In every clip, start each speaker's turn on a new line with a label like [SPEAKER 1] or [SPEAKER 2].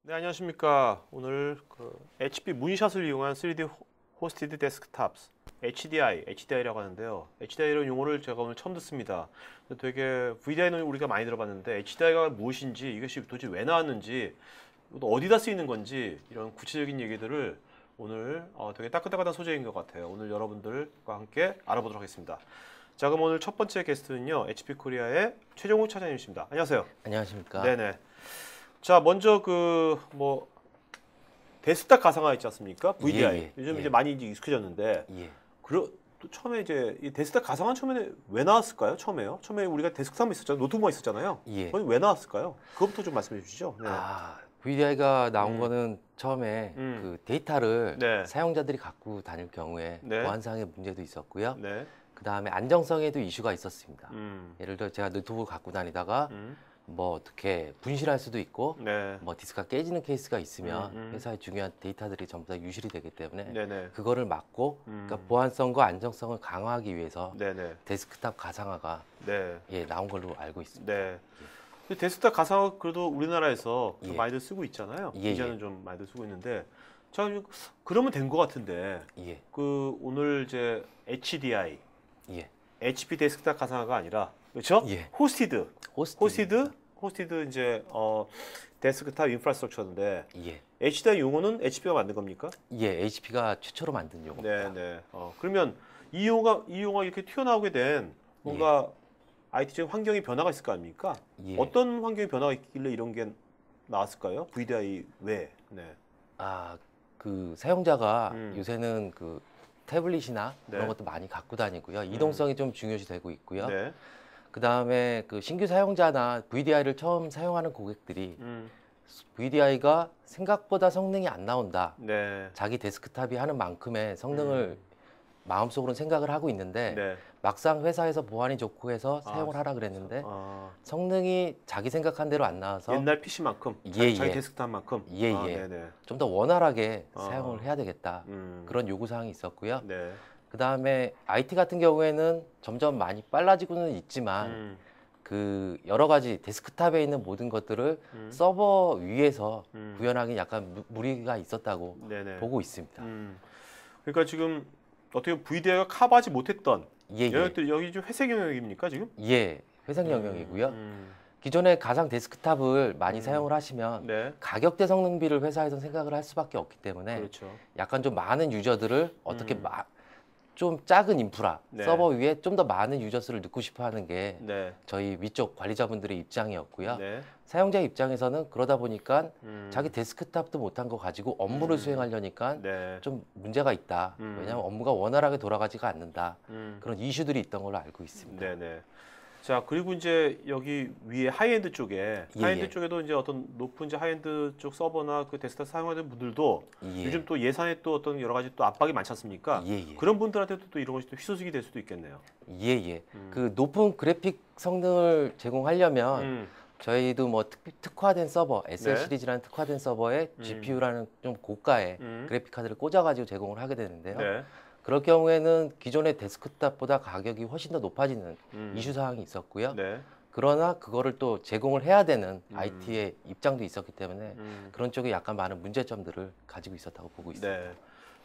[SPEAKER 1] 네, 안녕하십니까. 오늘 HP 문샷을 이용한 3D 호스티드 데스크탑 HDI라고 하는데요. HDI라는 용어를 제가 오늘 처음 듣습니다. 되게 VDI는 우리가 많이 들어봤는데 HDI가 무엇인지, 이것이 도대체 왜 나왔는지, 또 어디다 쓰이는 건지 이런 구체적인 얘기들을 오늘 되게 따끈따끈한 소재인 것 같아요. 오늘 여러분들과 함께 알아보도록 하겠습니다. 자, 그럼 오늘 첫 번째 게스트는요, HP 코리아의 최종욱 차장님이십니다. 안녕하세요.
[SPEAKER 2] 안녕하십니까.
[SPEAKER 1] 네네. 자, 먼저 데스크탑 가상화 있지 않습니까? VDI.
[SPEAKER 2] 예.
[SPEAKER 1] 요즘 이제 많이 이제 익숙해졌는데,
[SPEAKER 2] 예.
[SPEAKER 1] 또 처음에 이제 이 데스크탑 가상화 처음에 왜 나왔을까요? 처음에요? 처음에 우리가 데스크탑만 있었잖아요. 노트북만 있었잖아요.
[SPEAKER 2] 예.
[SPEAKER 1] 그건 왜 나왔을까요? 그것부터 좀 말씀해 주시죠. 네.
[SPEAKER 2] VDI가 나온 거는 처음에 그 데이터를
[SPEAKER 1] 네.
[SPEAKER 2] 사용자들이 갖고 다닐 경우에
[SPEAKER 1] 네.
[SPEAKER 2] 보안상의 문제도 있었고요.
[SPEAKER 1] 네.
[SPEAKER 2] 그 다음에 안정성에도 이슈가 있었습니다.
[SPEAKER 1] 음.
[SPEAKER 2] 예를 들어 제가 노트북을 갖고 다니다가
[SPEAKER 1] 음.
[SPEAKER 2] 뭐 어떻게 분실할 수도 있고
[SPEAKER 1] 네.
[SPEAKER 2] 뭐 디스크가 깨지는 케이스가 있으면 회사의 중요한 데이터들이 전부 다 유실이 되기 때문에
[SPEAKER 1] 네네.
[SPEAKER 2] 그거를 막고 그러니까 보안성과 안정성을 강화하기 위해서
[SPEAKER 1] 네네.
[SPEAKER 2] 데스크탑 가상화가
[SPEAKER 1] 네.
[SPEAKER 2] 나온 걸로 알고 있습니다.
[SPEAKER 1] 네. 근데 데스크탑 가상화 그래도 우리나라에서 좀
[SPEAKER 2] 예.
[SPEAKER 1] 많이들 쓰고 있잖아요.
[SPEAKER 2] 예,
[SPEAKER 1] 이제는 좀 많이들 쓰고 있는데, 자, 그러면 된 것 같은데,
[SPEAKER 2] 예.
[SPEAKER 1] 오늘 이제 HDI,
[SPEAKER 2] 예.
[SPEAKER 1] HP 데스크탑 가상화가 아니라, 그렇죠?
[SPEAKER 2] 예.
[SPEAKER 1] 호스티드
[SPEAKER 2] 호스티드.
[SPEAKER 1] 이제 데스크탑 인프라스트럭처인데,
[SPEAKER 2] 예.
[SPEAKER 1] HDI 용어는 HP가 만든 겁니까?
[SPEAKER 2] 예, HP가 최초로 만든 용어입니다.
[SPEAKER 1] 네. 그러면 이 용어가 이렇게 튀어나오게 된 뭔가 IT적 환경의 변화가 있을 거 아닙니까?
[SPEAKER 2] 예.
[SPEAKER 1] 어떤 환경의 변화가 있길래 이런 게 나왔을까요? VDI 외에. 네.
[SPEAKER 2] 그 사용자가
[SPEAKER 1] 음.
[SPEAKER 2] 요새는 그 태블릿이나
[SPEAKER 1] 네.
[SPEAKER 2] 그런 것도 많이 갖고 다니고요. 이동성이 좀 중요시 되고 있고요.
[SPEAKER 1] 네.
[SPEAKER 2] 그 다음에 그 신규 사용자나 VDI를 처음 사용하는 고객들이 VDI가 생각보다 성능이 안 나온다.
[SPEAKER 1] 네.
[SPEAKER 2] 자기 데스크탑이 하는 만큼의 성능을 마음속으로는 생각을 하고 있는데
[SPEAKER 1] 네.
[SPEAKER 2] 막상 회사에서 보안이 좋고 해서 사용을 하라 그랬는데 성능이 자기 생각한 대로 안 나와서
[SPEAKER 1] 옛날 PC만큼,
[SPEAKER 2] 예,
[SPEAKER 1] 자기
[SPEAKER 2] 예.
[SPEAKER 1] 데스크탑만큼.
[SPEAKER 2] 예.
[SPEAKER 1] 네네.
[SPEAKER 2] 좀 더 원활하게 사용을 해야 되겠다.
[SPEAKER 1] 음.
[SPEAKER 2] 그런 요구사항이 있었고요.
[SPEAKER 1] 네.
[SPEAKER 2] 그 다음에 IT 같은 경우에는 점점 많이 빨라지고는 있지만 그 여러 가지 데스크탑에 있는 모든 것들을 서버 위에서 구현하기 약간 무리가 있었다고
[SPEAKER 1] 네네.
[SPEAKER 2] 보고 있습니다.
[SPEAKER 1] 그러니까 지금 어떻게 보면 VDI가 커버하지 못했던
[SPEAKER 2] 예.
[SPEAKER 1] 영역들이 여기 좀 회색 영역입니까 지금?
[SPEAKER 2] 예, 회색 영역이고요. 기존에 가상 데스크탑을 많이 사용을 하시면
[SPEAKER 1] 네.
[SPEAKER 2] 가격대 성능비를 회사에서 생각을 할 수밖에 없기 때문에
[SPEAKER 1] 그렇죠.
[SPEAKER 2] 약간 좀 많은 유저들을 어떻게 좀 작은 인프라
[SPEAKER 1] 네.
[SPEAKER 2] 서버 위에 좀 더 많은 유저수를 넣고 싶어 하는 게
[SPEAKER 1] 네.
[SPEAKER 2] 저희 위쪽 관리자분들의 입장이었고요.
[SPEAKER 1] 네.
[SPEAKER 2] 사용자 입장에서는 그러다 보니까 자기 데스크탑도 못한 거 가지고 업무를 수행하려니까
[SPEAKER 1] 네.
[SPEAKER 2] 좀 문제가 있다. 왜냐하면 업무가 원활하게 돌아가지가 않는다. 그런 이슈들이 있던 걸로 알고 있습니다.
[SPEAKER 1] 네네. 자, 그리고 이제 여기 위에 하이엔드 쪽에 하이엔드 쪽에도 이제 어떤 높은 이제 하이엔드 쪽 서버나 그 데스크탑 사용하는 분들도 요즘 또 예산에 또 어떤 여러 가지 또 압박이 많지 않습니까? 그런 분들한테도 또 이런 것이 또 희소식이 될 수도 있겠네요.
[SPEAKER 2] 그 높은 그래픽 성능을 제공하려면 저희도 뭐 특화된 서버, SL 시리즈라는 특화된 서버에 GPU라는 좀 고가의 그래픽 카드를 꽂아가지고 제공을 하게 되는데요.
[SPEAKER 1] 네.
[SPEAKER 2] 그럴 경우에는 기존의 데스크탑보다 가격이 훨씬 더 높아지는 이슈 사항이 있었고요.
[SPEAKER 1] 네.
[SPEAKER 2] 그러나 그거를 또 제공을 해야 되는 IT의 입장도 있었기 때문에 그런 쪽에 약간 많은 문제점들을 가지고 있었다고 보고 있습니다.
[SPEAKER 1] 네.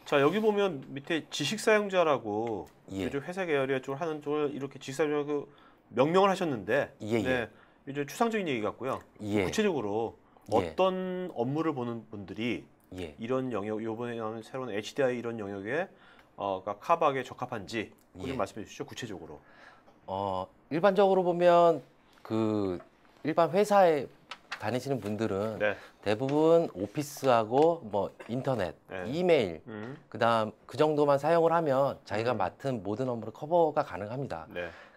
[SPEAKER 1] 자, 여기 보면 밑에 지식 사용자라고
[SPEAKER 2] 예.
[SPEAKER 1] 요즘 회사 계열의 쪽을 하는 쪽을 이렇게 지식 사용자 명명을 하셨는데 네. 이제 추상적인 얘기 같고요. 구체적으로 어떤 업무를 보는 분들이 이런 영역, 이번에 나오는 새로운 HDI 이런 영역에 카박에 적합한지 좀 말씀해 주시죠. 구체적으로.
[SPEAKER 2] 일반적으로 보면 그 일반 회사에 다니시는 분들은 대부분 오피스하고 뭐 인터넷, 이메일, 그다음 그 정도만 사용을 하면 자기가 맡은 모든 업무를 커버가 가능합니다.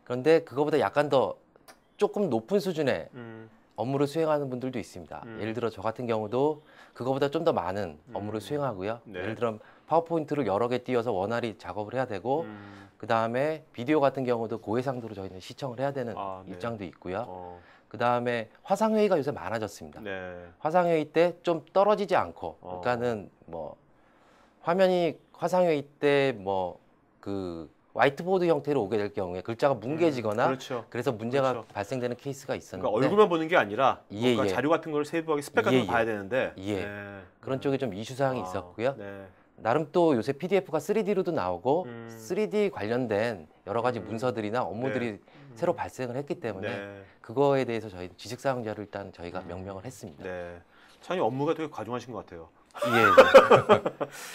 [SPEAKER 2] 그런데 그거보다 약간 더 조금 높은 수준의 업무를 수행하는 분들도 있습니다. 예를 들어 저 같은 경우도 그거보다 좀 더 많은 업무를 수행하고요. 예를 들어 파워포인트를 여러 개 띄워서 원활히 작업을 해야 되고 그 다음에 비디오 같은 경우도 고해상도로 저희는 시청을 해야 되는 입장도 있고요. 그 다음에 화상회의가 요새 많아졌습니다. 화상회의 때 좀 떨어지지 않고 그러니까는 뭐 화면이 화상회의 때 뭐 그 화이트보드 형태로 오게 될 경우에 글자가 뭉개지거나
[SPEAKER 1] 그렇죠.
[SPEAKER 2] 그래서 문제가
[SPEAKER 1] 그렇죠.
[SPEAKER 2] 발생되는 케이스가 있었는데
[SPEAKER 1] 그러니까 얼굴만 보는 게 아니라
[SPEAKER 2] 예,
[SPEAKER 1] 뭔가
[SPEAKER 2] 예.
[SPEAKER 1] 자료 같은 걸 세부하게 스펙 같은 걸 봐야 되는데
[SPEAKER 2] 예. 그런 쪽에 좀 이슈 사항이
[SPEAKER 1] 아,
[SPEAKER 2] 있었고요.
[SPEAKER 1] 네.
[SPEAKER 2] 나름 또 요새 PDF가 3D로도 나오고 3D 관련된 여러 가지 문서들이나 업무들이
[SPEAKER 1] 네.
[SPEAKER 2] 새로 발생을 했기 때문에
[SPEAKER 1] 네.
[SPEAKER 2] 그거에 대해서 저희 지식 사용자를 일단 저희가 명명을 했습니다.
[SPEAKER 1] 네. 참 업무가 되게 과중하신 것 같아요.
[SPEAKER 2] 예.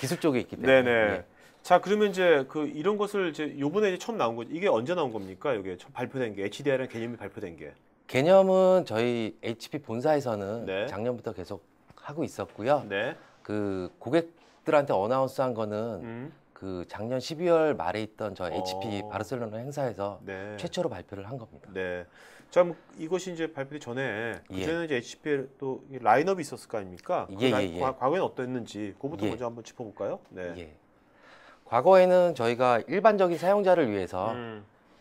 [SPEAKER 2] 기술 쪽에 있기 때문에.
[SPEAKER 1] 네네.
[SPEAKER 2] 예.
[SPEAKER 1] 자, 그러면 이제 이런 것을 이제 요번에 이제 처음 나온 거죠. 이게 언제 나온 겁니까? 이게 처음 발표된 게 HDR이라는 개념이 발표된 게.
[SPEAKER 2] 개념은 저희 HP 본사에서는
[SPEAKER 1] 네.
[SPEAKER 2] 작년부터 계속 하고 있었고요.
[SPEAKER 1] 네.
[SPEAKER 2] 그 고객들한테 어나운스한 거는 그 작년 12월 말에 있던 저 HP 바르셀로나 행사에서
[SPEAKER 1] 네.
[SPEAKER 2] 최초로 발표를 한 겁니다.
[SPEAKER 1] 네. 자, 뭐 이것이 이제 발표되기 전에
[SPEAKER 2] 예.
[SPEAKER 1] 그전에 이제 HP에 또 라인업이 있었을 거 아닙니까?
[SPEAKER 2] 예.
[SPEAKER 1] 과거에는 어땠는지 그거부터
[SPEAKER 2] 예.
[SPEAKER 1] 먼저 한번 짚어볼까요? 네.
[SPEAKER 2] 예. 과거에는 저희가 일반적인 사용자를 위해서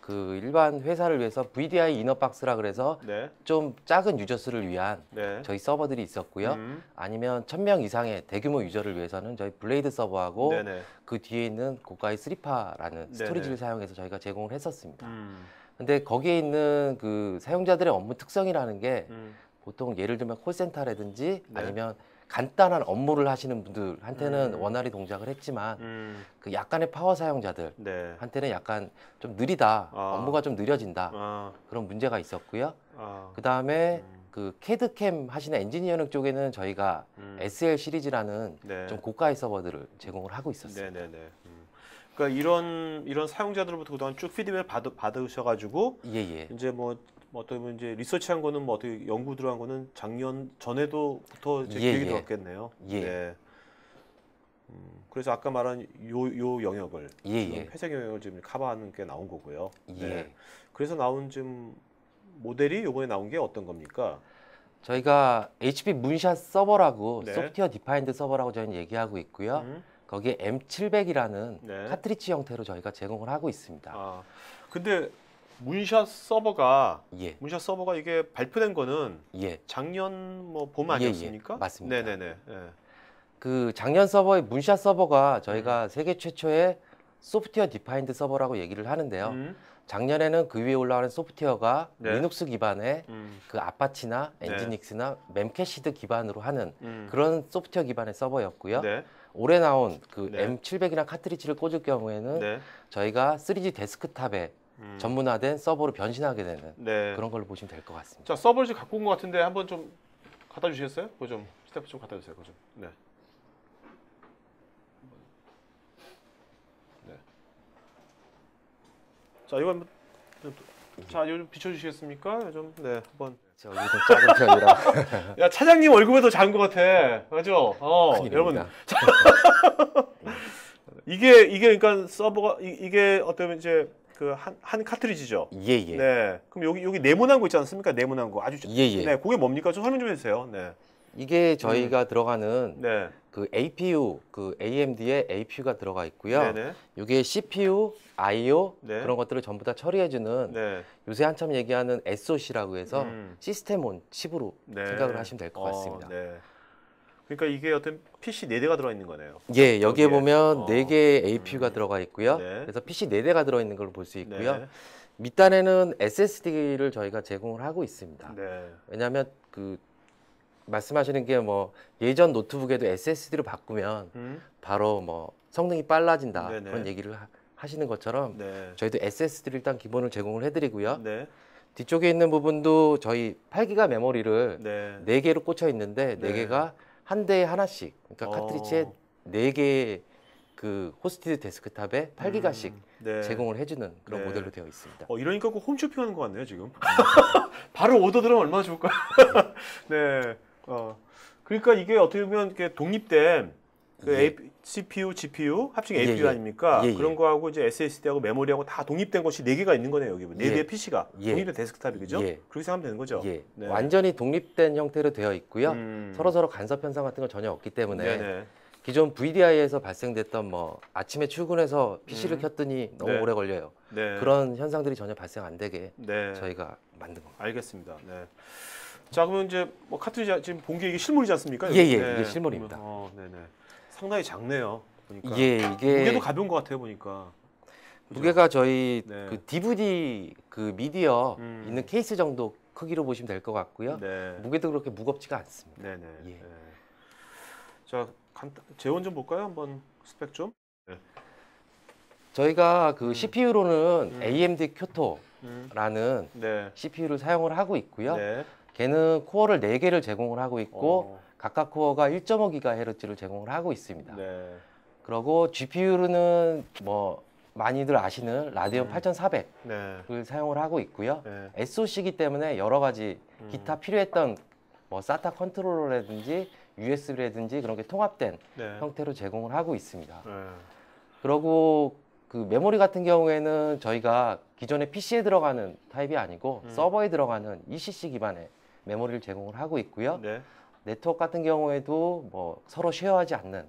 [SPEAKER 2] 그 일반 회사를 위해서 VDI 이너박스라 그래서
[SPEAKER 1] 네.
[SPEAKER 2] 좀 작은 유저수를 위한
[SPEAKER 1] 네.
[SPEAKER 2] 저희 서버들이 있었고요. 아니면 1000명 이상의 대규모 유저를 위해서는 저희 블레이드 서버하고
[SPEAKER 1] 네네.
[SPEAKER 2] 그 뒤에 있는 고가의 스리파라는
[SPEAKER 1] 네네.
[SPEAKER 2] 스토리지를 사용해서 저희가 제공을 했었습니다. 근데 거기에 있는 그 사용자들의 업무 특성이라는 게 보통 예를 들면 콜센터라든지
[SPEAKER 1] 네.
[SPEAKER 2] 아니면 간단한 업무를 하시는 분들한테는 원활히 동작을 했지만 그 약간의 파워 사용자들
[SPEAKER 1] 네.
[SPEAKER 2] 한테는 약간 좀 느리다, 업무가 좀 느려진다 그런 문제가 있었고요. 그 다음에 그 캐드캠 하시는 엔지니어링 쪽에는 저희가 SL 시리즈라는
[SPEAKER 1] 네.
[SPEAKER 2] 좀 고가의 서버들을 제공을 하고 있었어요.
[SPEAKER 1] 네네네. 그러니까 이런 사용자들로부터 그동안 쭉 피드백을 받으셔가지고
[SPEAKER 2] 예예.
[SPEAKER 1] 이제 뭐 어떻게 보면 이제 리서치한 거는 뭐 어떻게 연구 들어간 거는 작년 전에도부터 이제
[SPEAKER 2] 예,
[SPEAKER 1] 기획이
[SPEAKER 2] 예.
[SPEAKER 1] 들어갔겠네요.
[SPEAKER 2] 예.
[SPEAKER 1] 네. 그래서 아까 말한 요 영역을
[SPEAKER 2] 예,
[SPEAKER 1] 지금
[SPEAKER 2] 예.
[SPEAKER 1] 회색 영역을 지금 커버하는 게 나온 거고요.
[SPEAKER 2] 예.
[SPEAKER 1] 네. 그래서 나온 지금 모델이 요번에 나온 게 어떤 겁니까?
[SPEAKER 2] 저희가 HP 문샷 서버라고
[SPEAKER 1] 네.
[SPEAKER 2] 소프트웨어 디파인드 서버라고 저희는 얘기하고 있고요. 거기에 M700이라는
[SPEAKER 1] 네.
[SPEAKER 2] 카트리지 형태로 저희가 제공을 하고 있습니다.
[SPEAKER 1] 아, 근데 문샷 서버가
[SPEAKER 2] 예.
[SPEAKER 1] 문샷 서버가 이게 발표된 거는
[SPEAKER 2] 예.
[SPEAKER 1] 작년 뭐 봄
[SPEAKER 2] 예,
[SPEAKER 1] 아니었습니까?
[SPEAKER 2] 예. 맞습니다.
[SPEAKER 1] 네네네. 예.
[SPEAKER 2] 그 작년 서버의 문샷 서버가 저희가 세계 최초의 소프트웨어 디파인드 서버라고 얘기를 하는데요. 작년에는 그 위에 올라가는 소프트웨어가
[SPEAKER 1] 네.
[SPEAKER 2] 리눅스 기반의 그 아파치나
[SPEAKER 1] 네.
[SPEAKER 2] 엔지닉스나 멤캐시드 기반으로 하는
[SPEAKER 1] 음.
[SPEAKER 2] 그런 소프트웨어 기반의 서버였고요.
[SPEAKER 1] 네.
[SPEAKER 2] 올해 나온 그
[SPEAKER 1] 네.
[SPEAKER 2] M700이나 카트리지를 꽂을 경우에는
[SPEAKER 1] 네.
[SPEAKER 2] 저희가 3G 데스크탑에 전문화된 서버로 변신하게 되는
[SPEAKER 1] 네.
[SPEAKER 2] 그런 걸로 보시면 될 것 같습니다.
[SPEAKER 1] 자, 서버를 지금 갖고 온 것 같은데 한번 좀 갖다 주시겠어요? 그거 좀 스태프 좀 갖다 주세요. 그거 좀. 네. 네. 자, 이거 한번 자, 이거 좀 비춰 주시겠습니까? 좀 네, 한번.
[SPEAKER 2] 저 얼굴이 좀 작은 편이라
[SPEAKER 1] 야, 차장님 얼굴보다 더 작은 것 같아. 맞죠? 여러분.
[SPEAKER 2] 큰일입니다.
[SPEAKER 1] 이게 그러니까 서버가 이게 어쩌면 이제 그 한 카트리지죠.
[SPEAKER 2] 예예.
[SPEAKER 1] 네. 그럼 여기 네모난 거 있지 않습니까? 네모난 거 아주
[SPEAKER 2] 예예.
[SPEAKER 1] 네, 그게 뭡니까? 좀 설명 좀 해주세요. 네.
[SPEAKER 2] 이게 저희가 들어가는
[SPEAKER 1] 네.
[SPEAKER 2] 그 APU, 그 AMD의 APU가 들어가 있고요.
[SPEAKER 1] 네네.
[SPEAKER 2] 이게 CPU, I/O
[SPEAKER 1] 네.
[SPEAKER 2] 그런 것들을 전부 다 처리해주는
[SPEAKER 1] 네.
[SPEAKER 2] 요새 한참 얘기하는 SoC라고 해서
[SPEAKER 1] 음.
[SPEAKER 2] 시스템온 칩으로
[SPEAKER 1] 네.
[SPEAKER 2] 생각을 하시면 될 것 같습니다.
[SPEAKER 1] 네. 그러니까 이게 어떤 PC 4대가 들어 있는 거네요.
[SPEAKER 2] 예, 여기에
[SPEAKER 1] 여기에.
[SPEAKER 2] 보면 4개의 APU가 들어가 있고요.
[SPEAKER 1] 네.
[SPEAKER 2] 그래서 PC 4대가 들어있는 걸 볼 수 있고요.
[SPEAKER 1] 네.
[SPEAKER 2] 밑단에는 SSD를 저희가 제공을 하고 있습니다.
[SPEAKER 1] 네.
[SPEAKER 2] 왜냐하면 그 말씀하시는 게 뭐 예전 노트북에도 SSD로 바꾸면 바로 뭐 성능이 빨라진다
[SPEAKER 1] 네네.
[SPEAKER 2] 그런 얘기를 하시는 것처럼
[SPEAKER 1] 네.
[SPEAKER 2] 저희도 SSD를 일단 기본을 제공을 해드리고요.
[SPEAKER 1] 네.
[SPEAKER 2] 뒤쪽에 있는 부분도 저희 8기가 메모리를
[SPEAKER 1] 네.
[SPEAKER 2] 4개로 꽂혀 있는데
[SPEAKER 1] 네.
[SPEAKER 2] 4개가 한 대에 하나씩 그러니까 카트리지에 4개의 그 호스티드 데스크탑에 8기가씩
[SPEAKER 1] 네.
[SPEAKER 2] 제공을 해주는 그런
[SPEAKER 1] 네.
[SPEAKER 2] 모델로 되어 있습니다.
[SPEAKER 1] 이러니까 꼭 홈쇼핑하는 것 같네요, 지금. 바로 오더 들어오면 얼마나 좋을까요? 네. 그러니까 이게 어떻게 보면 이렇게 독립된 그
[SPEAKER 2] 예.
[SPEAKER 1] CPU, GPU, 합친
[SPEAKER 2] 예,
[SPEAKER 1] APU
[SPEAKER 2] 예.
[SPEAKER 1] 아닙니까?
[SPEAKER 2] 예, 예.
[SPEAKER 1] 그런 거하고 이제 SSD하고 메모리하고 다 독립된 것이 4개가 있는 거네요, 여기. 4개의
[SPEAKER 2] 예.
[SPEAKER 1] PC가.
[SPEAKER 2] 예.
[SPEAKER 1] 독립된 데스크탑이 그죠?
[SPEAKER 2] 예.
[SPEAKER 1] 그렇게 생각하면 되는 거죠?
[SPEAKER 2] 예.
[SPEAKER 1] 네.
[SPEAKER 2] 완전히 독립된 형태로 되어 있고요.
[SPEAKER 1] 음.
[SPEAKER 2] 서로 간섭 현상 같은 건 전혀 없기 때문에
[SPEAKER 1] 네네.
[SPEAKER 2] 기존 VDI에서 발생됐던 뭐 아침에 출근해서 PC를 켰더니 너무
[SPEAKER 1] 네.
[SPEAKER 2] 오래 걸려요.
[SPEAKER 1] 네.
[SPEAKER 2] 그런 현상들이 전혀 발생 안 되게
[SPEAKER 1] 네.
[SPEAKER 2] 저희가 만든 겁니다.
[SPEAKER 1] 알겠습니다. 네. 자, 그러면 이제 뭐 카트리지 지금 본 게 이게 실물이지 않습니까?
[SPEAKER 2] 예,
[SPEAKER 1] 여기?
[SPEAKER 2] 예,
[SPEAKER 1] 네.
[SPEAKER 2] 이게 실물입니다.
[SPEAKER 1] 네네. 상당히 작네요. 보니까.
[SPEAKER 2] 예, 이게
[SPEAKER 1] 무게도 가벼운 것 같아요, 보니까.
[SPEAKER 2] 무게가 저희
[SPEAKER 1] 네.
[SPEAKER 2] 그 DVD 그 미디어 있는 케이스 정도 크기로 보시면 될 것 같고요.
[SPEAKER 1] 네.
[SPEAKER 2] 무게도 그렇게 무겁지가 않습니다.
[SPEAKER 1] 네네.
[SPEAKER 2] 예.
[SPEAKER 1] 네. 자, 재원 좀 볼까요? 한번 스펙 좀. 네.
[SPEAKER 2] 저희가 그 CPU로는 AMD 큐토라는
[SPEAKER 1] 네.
[SPEAKER 2] CPU를 사용을 하고 있고요.
[SPEAKER 1] 네.
[SPEAKER 2] 걔는 코어를 4개를 제공을 하고 있고 각각 코어가 1.5GHz를 제공을 하고 있습니다.
[SPEAKER 1] 네.
[SPEAKER 2] 그리고 GPU는 뭐 많이들 아시는 라데온 8400을
[SPEAKER 1] 네.
[SPEAKER 2] 사용을 하고 있고요.
[SPEAKER 1] 네.
[SPEAKER 2] SoC이기 때문에 여러 가지 기타 필요했던 뭐 SATA 컨트롤러라든지 USB라든지 그런 게 통합된
[SPEAKER 1] 네.
[SPEAKER 2] 형태로 제공을 하고 있습니다.
[SPEAKER 1] 네.
[SPEAKER 2] 그리고 그 메모리 같은 경우에는 저희가 기존의 PC에 들어가는 타입이 아니고 서버에 들어가는 ECC 기반의 메모리를 제공을 하고 있고요.
[SPEAKER 1] 네.
[SPEAKER 2] 네트워크 같은 경우에도 뭐 서로 쉐어하지 않는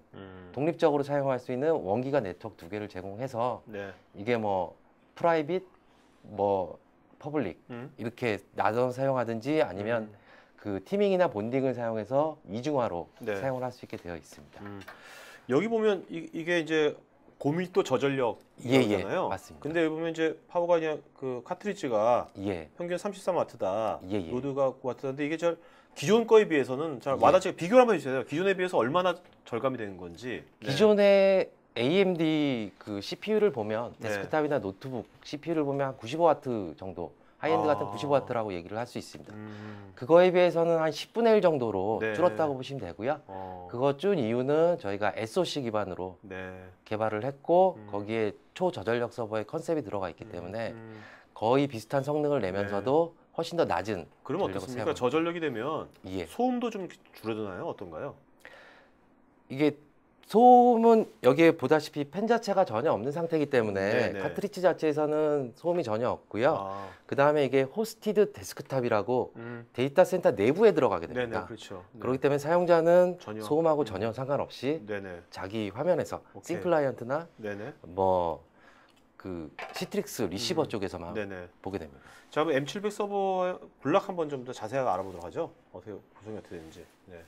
[SPEAKER 2] 독립적으로 사용할 수 있는 원기가 네트워크 2개를 제공해서
[SPEAKER 1] 네.
[SPEAKER 2] 이게 뭐 프라이빗, 뭐 퍼블릭 이렇게 나눠 사용하든지 아니면 그 티밍이나 본딩을 사용해서 이중화로
[SPEAKER 1] 네.
[SPEAKER 2] 사용을 할 수 있게 되어 있습니다.
[SPEAKER 1] 여기 보면 이게 이제 고밀도 저전력이잖아요.
[SPEAKER 2] 예, 맞습니다.
[SPEAKER 1] 근데 여기 보면 이제 파워가 그냥 그 카트리지가
[SPEAKER 2] 예.
[SPEAKER 1] 평균 33W다.
[SPEAKER 2] 예, 예.
[SPEAKER 1] 로드가 9W인데 이게 기존 거에 비해서는 잘 와닿지 비교를 한번 해주세요. 기존에 비해서 얼마나 절감이 되는 건지. 네.
[SPEAKER 2] 기존의 AMD 그 CPU를 보면
[SPEAKER 1] 네.
[SPEAKER 2] 데스크탑이나 노트북 CPU를 보면 한 95W 정도 하이엔드 같은 95W라고 얘기를 할 수 있습니다. 그거에 비해서는 한 10분의 1 정도로
[SPEAKER 1] 네.
[SPEAKER 2] 줄었다고 보시면 되고요. 그거 준 이유는 저희가 SoC 기반으로
[SPEAKER 1] 네.
[SPEAKER 2] 개발을 했고 거기에 초저전력 서버의 컨셉이 들어가 있기 때문에 거의 비슷한 성능을 내면서도 훨씬 더 낮은
[SPEAKER 1] 그럼
[SPEAKER 2] 전력을
[SPEAKER 1] 어떻습니까?
[SPEAKER 2] 사용합니다.
[SPEAKER 1] 저전력이 되면
[SPEAKER 2] 예.
[SPEAKER 1] 소음도 좀 줄어드나요? 어떤가요?
[SPEAKER 2] 이게 소음은 여기에 보다시피 펜 자체가 전혀 없는 상태이기 때문에
[SPEAKER 1] 네네.
[SPEAKER 2] 카트리지 자체에서는 소음이 전혀 없고요. 그 다음에 이게 호스티드 데스크탑이라고 데이터 센터 내부에 들어가게 됩니다.
[SPEAKER 1] 네네, 그렇죠. 네.
[SPEAKER 2] 그렇기 때문에 사용자는
[SPEAKER 1] 전혀.
[SPEAKER 2] 소음하고 전혀 상관없이
[SPEAKER 1] 네네.
[SPEAKER 2] 자기 화면에서
[SPEAKER 1] 오케이.
[SPEAKER 2] 싱클라이언트나
[SPEAKER 1] 네네.
[SPEAKER 2] 뭐 그 시트릭스 리시버 쪽에서만
[SPEAKER 1] 네네.
[SPEAKER 2] 보게 됩니다.
[SPEAKER 1] 자, 그럼 M700 서버 블락 한번 좀 더 자세하게 알아보도록 하죠. 어떻게 구성이 어떻게 되는지. 네.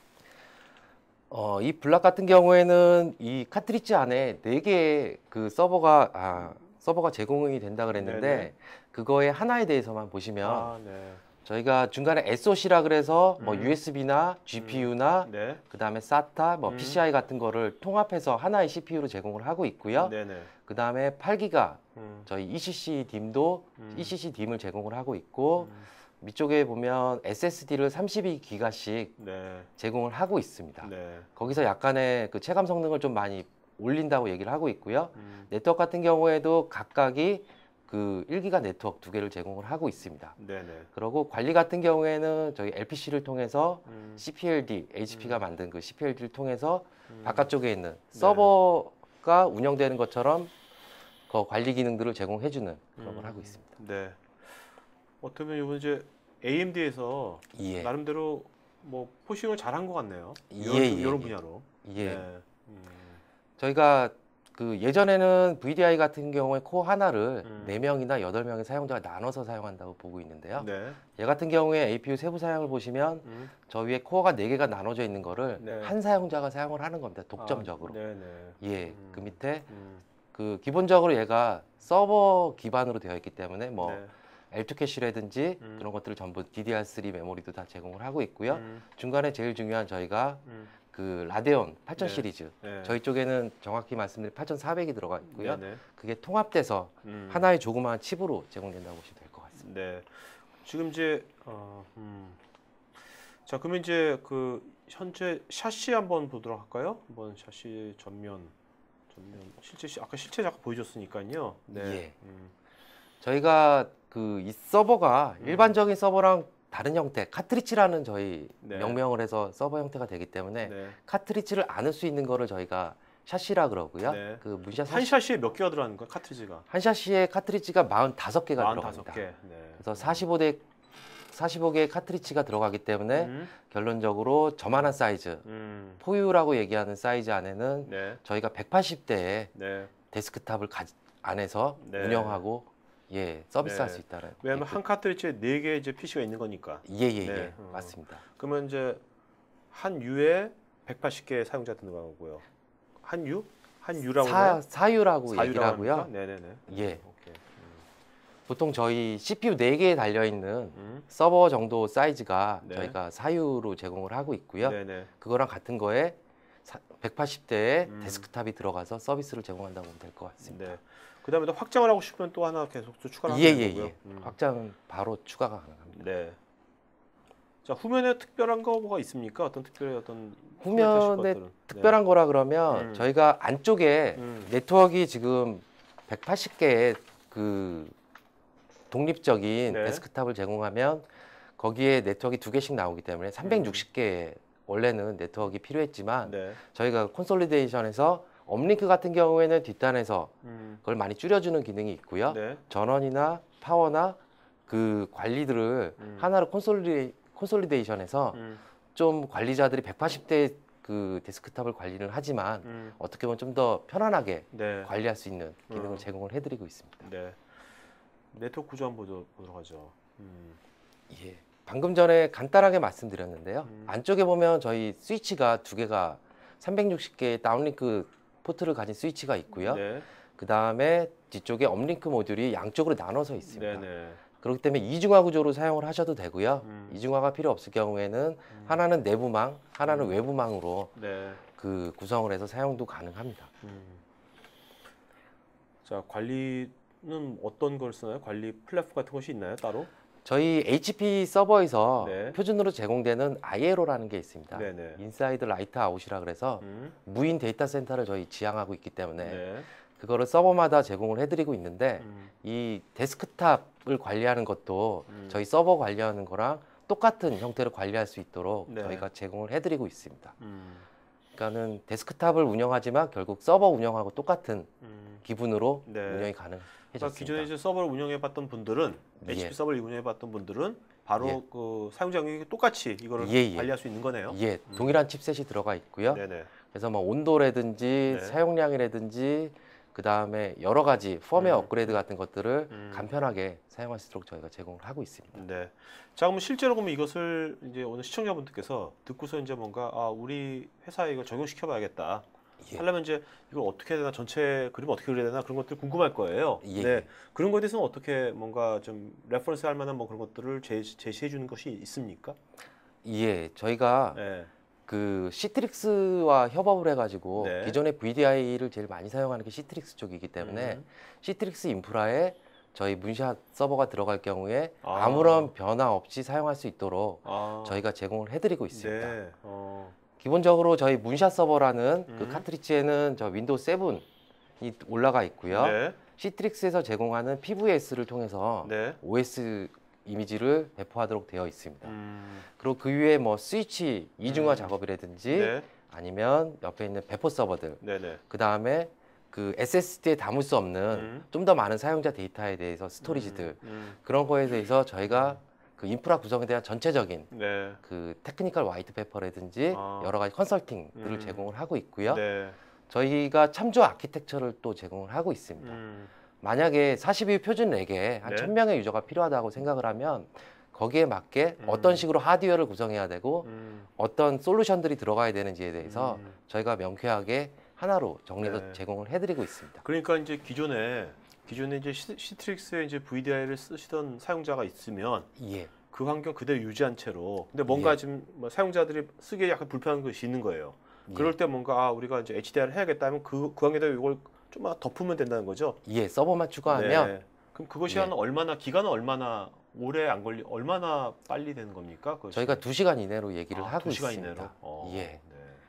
[SPEAKER 2] 이 블락 같은 경우에는 이 카트리지 안에 4개의 그 서버가 제공이 된다 그랬는데
[SPEAKER 1] 네네.
[SPEAKER 2] 그거에 하나에 대해서만 보시면
[SPEAKER 1] 네.
[SPEAKER 2] 저희가 중간에 SoC라 그래서 뭐 USB나 GPU나
[SPEAKER 1] 네.
[SPEAKER 2] 그다음에 SATA, 뭐 PCI 같은 거를 통합해서 하나의 CPU로 제공을 하고 있고요.
[SPEAKER 1] 네네.
[SPEAKER 2] 그다음에 8기가 저희 ECC DIM도 ECC DIM을 제공을 하고 있고 위쪽에 보면 SSD를 32기가씩
[SPEAKER 1] 네.
[SPEAKER 2] 제공을 하고 있습니다.
[SPEAKER 1] 네.
[SPEAKER 2] 거기서 약간의 그 체감 성능을 좀 많이 올린다고 얘기를 하고 있고요. 네트워크 같은 경우에도 각각이 그 1기가 네트워크 2개를 제공을 하고 있습니다.
[SPEAKER 1] 네네.
[SPEAKER 2] 그리고 관리 같은 경우에는 저희 LPC를 통해서 CPLD, HP가 만든 그 CPLD를 통해서 바깥쪽에 있는 서버가 운영되는 것처럼 그 관리 기능들을 제공해주는 그런 걸 하고 있습니다.
[SPEAKER 1] 네. 어떻게 보면 이번 이제 AMD에서
[SPEAKER 2] 예.
[SPEAKER 1] 나름대로 뭐 포싱을 잘한 것 같네요. 이런 분야로.
[SPEAKER 2] 예.
[SPEAKER 1] 네.
[SPEAKER 2] 저희가 그 예전에는 VDI 같은 경우에 코어 하나를 4명이나 8명의 사용자가 나눠서 사용한다고 보고 있는데요.
[SPEAKER 1] 네.
[SPEAKER 2] 얘 같은 경우에 APU 세부 사양을 보시면 저 위에 코어가 4개가 나눠져 있는 거를
[SPEAKER 1] 네.
[SPEAKER 2] 한 사용자가 사용을 하는 겁니다. 독점적으로.
[SPEAKER 1] 네네.
[SPEAKER 2] 예. 그 밑에 그 기본적으로 얘가 서버 기반으로 되어 있기 때문에 뭐
[SPEAKER 1] 네.
[SPEAKER 2] L2 캐시라든지 그런 것들을 전부 DDR3 메모리도 다 제공을 하고 있고요. 중간에 제일 중요한 저희가 그 라데온 8000
[SPEAKER 1] 네.
[SPEAKER 2] 시리즈
[SPEAKER 1] 네.
[SPEAKER 2] 저희 쪽에는 정확히 말씀드리면 8400이 들어가 있고요.
[SPEAKER 1] 네네.
[SPEAKER 2] 그게 통합돼서 하나의 조그마한 칩으로 제공된다고 보시면 될 것 같습니다.
[SPEAKER 1] 네. 지금 이제 자, 그러면 이제 그 현재 샤시 한번 보도록 할까요? 한번 샤시 전면 실제 아까 실체 잠깐 보여줬으니까요. 네.
[SPEAKER 2] 예. 저희가 그 이 서버가 일반적인 서버랑 다른 형태, 카트리지라는 저희
[SPEAKER 1] 네.
[SPEAKER 2] 명명을 해서 서버 형태가 되기 때문에
[SPEAKER 1] 네.
[SPEAKER 2] 카트리지를 안을 수 있는 거를 저희가 샤시라 그러고요.
[SPEAKER 1] 네.
[SPEAKER 2] 그 문샷
[SPEAKER 1] 한 샤시에 몇 개가 들어가는 거예요? 카트리지가?
[SPEAKER 2] 한 샤시에 카트리지가 45개가
[SPEAKER 1] 45개.
[SPEAKER 2] 들어갑니다.
[SPEAKER 1] 네.
[SPEAKER 2] 그래서 45개의 카트리지가 들어가기 때문에 결론적으로 저만한 사이즈, 포유라고 얘기하는 사이즈 안에는
[SPEAKER 1] 네.
[SPEAKER 2] 저희가 180대의
[SPEAKER 1] 네.
[SPEAKER 2] 데스크탑을 안에서
[SPEAKER 1] 네.
[SPEAKER 2] 운영하고 서비스할
[SPEAKER 1] 네.
[SPEAKER 2] 수 있다는.
[SPEAKER 1] 왜냐하면 한 카트리지에 4개의 이제 PC가 있는 거니까.
[SPEAKER 2] 네.
[SPEAKER 1] 네.
[SPEAKER 2] 맞습니다.
[SPEAKER 1] 그러면 이제 한 U에 180개 사용자 들어가고요. 한 U? 한유라고
[SPEAKER 2] 사유라고 얘기를 하고요.
[SPEAKER 1] 네네네.
[SPEAKER 2] 예.
[SPEAKER 1] 오케이.
[SPEAKER 2] 보통 저희 CPU 4개에 달려 있는 서버 정도 사이즈가 저희가 사유로 제공을 하고 있고요.
[SPEAKER 1] 네네.
[SPEAKER 2] 그거랑 같은 거에 180대의 데스크탑이 들어가서 서비스를 제공한다고 보면 될 것 같습니다.
[SPEAKER 1] 네. 그다음에 또 확장을 하고 싶으면 또 하나 계속 또 추가를 하면 되는 거고요.
[SPEAKER 2] 확장은 바로 추가가 가능합니다.
[SPEAKER 1] 네. 자, 후면에 특별한 거 뭐가 있습니까? 어떤 특별히 어떤
[SPEAKER 2] 후면에 특별한 거라 그러면 저희가 안쪽에 네트워크가 지금 180개의 그 독립적인 데스크탑을 제공하면 거기에 네트워크 2개씩 나오기 때문에 360개의 원래는 네트워크가 필요했지만 저희가 콘솔리데이션에서 업링크 같은 경우에는 뒷단에서 그걸 많이 줄여주는 기능이 있고요. 전원이나 파워나 그 관리들을 하나로 콘솔리데이션에서 좀 관리자들이 180대 그 데스크탑을 관리를 하지만 어떻게 보면 좀 더 편안하게 관리할 수 있는 기능을 제공을 해드리고 있습니다.
[SPEAKER 1] 네. 네트워크 구조 한번 보도록 하죠.
[SPEAKER 2] 예. 방금 전에 간단하게 말씀드렸는데요. 안쪽에 보면 저희 스위치가 2개가 360개의 다운링크 포트를 가진 스위치가 있고요. 그 다음에 뒤쪽에 업링크 모듈이 양쪽으로 나눠서 있습니다. 그렇기 때문에 이중화 구조로 사용을 하셔도 되고요. 이중화가 필요 없을 경우에는 하나는 내부망, 하나는 외부망으로 그 구성을 해서 사용도 가능합니다.
[SPEAKER 1] 자, 관리는 어떤 걸 쓰나요? 관리 플랫폼 같은 것이 있나요, 따로?
[SPEAKER 2] 저희 HP 서버에서 표준으로 제공되는 ILO라는 게 있습니다. 인사이드 라이트 아웃이라 그래서 무인 데이터 센터를 저희 지향하고 있기 때문에 그거를 서버마다 제공을 해드리고 있는데 이 데스크탑을 관리하는 것도 저희 서버 관리하는 거랑 똑같은 형태로 관리할 수 있도록 저희가 제공을 해드리고 있습니다. 그러니까는 데스크탑을 운영하지만 결국 서버 운영하고 똑같은 기분으로 운영이 가능해졌습니다.
[SPEAKER 1] 그러니까 기존에 이제 서버를 운영해봤던 분들은 HP 서버를 운영해봤던 분들은 바로 그 사용자 영역이 똑같이 이거를 관리할 수 있는 거네요.
[SPEAKER 2] 동일한 칩셋이 들어가 있고요. 그래서 뭐 온도라든지 사용량이라든지 그 다음에 여러 가지 펌웨어 업그레이드 같은 것들을 간편하게 사용할 수 있도록 저희가 제공을 하고 있습니다.
[SPEAKER 1] 자, 그럼 실제로 그러면 이것을 이제 오늘 시청자분들께서 듣고서 이제 뭔가 우리 회사에 이거 적용시켜봐야겠다. 하려면 이제 이걸 어떻게 해야 되나, 전체 그림 어떻게 그려야 되나, 그런 것들 궁금할 거예요. 그런 것에 대해서는 어떻게 뭔가 좀 레퍼런스 할 만한 뭐 그런 것들을 제시해 주는 것이 있습니까?
[SPEAKER 2] 저희가 그 시트릭스와 협업을 해가지고 기존의 VDI를 제일 많이 사용하는 게 시트릭스 쪽이기 때문에 시트릭스 인프라에 저희 문샷 서버가 들어갈 경우에 아무런 변화 없이 사용할 수 있도록 저희가 제공을 해드리고 있습니다. 기본적으로 저희 문샷 서버라는 그 카트리지에는 저 윈도우 7이 올라가 있고요. 시트릭스에서 제공하는 PVS를 통해서 OS 이미지를 배포하도록 되어 있습니다. 그리고 그 위에 뭐 스위치 이중화 작업이라든지 아니면 옆에 있는 배포 서버들, 그 다음에 그 SSD에 담을 수 없는 좀 더 많은 사용자 데이터에 대해서 스토리지들 그런 거에 대해서 저희가 그 인프라 구성에 대한 전체적인 그 테크니컬 화이트 페퍼라든지 여러 가지 컨설팅들을 제공을 하고 있고요. 저희가 참조 아키텍처를 또 제공을 하고 있습니다. 만약에 42 표준 렉에 한 1000명의 유저가 필요하다고 생각을 하면 거기에 맞게 어떤 식으로 하드웨어를 구성해야 되고 어떤 솔루션들이 들어가야 되는지에 대해서 저희가 명쾌하게 하나로 정리해서 제공을 해드리고 있습니다.
[SPEAKER 1] 그러니까 이제 기존에 이제 시트릭스에 이제 VDI를 쓰시던 사용자가 있으면 그 환경 그대로 유지한 채로, 근데 뭔가 지금 뭐 사용자들이 쓰기에 약간 불편한 것이 있는 거예요. 그럴 때 뭔가 우리가 이제 HDR을 해야겠다 하면 그 환경에다 이걸 좀만 덮으면 된다는 거죠.
[SPEAKER 2] 서버만 추가하면.
[SPEAKER 1] 그럼 그것이 한 얼마나, 기간은 얼마나 오래 안 얼마나 빨리 되는 겁니까? 그것이?
[SPEAKER 2] 저희가 2시간 이내로 얘기를 하고
[SPEAKER 1] 2시간
[SPEAKER 2] 있습니다.
[SPEAKER 1] 이내로?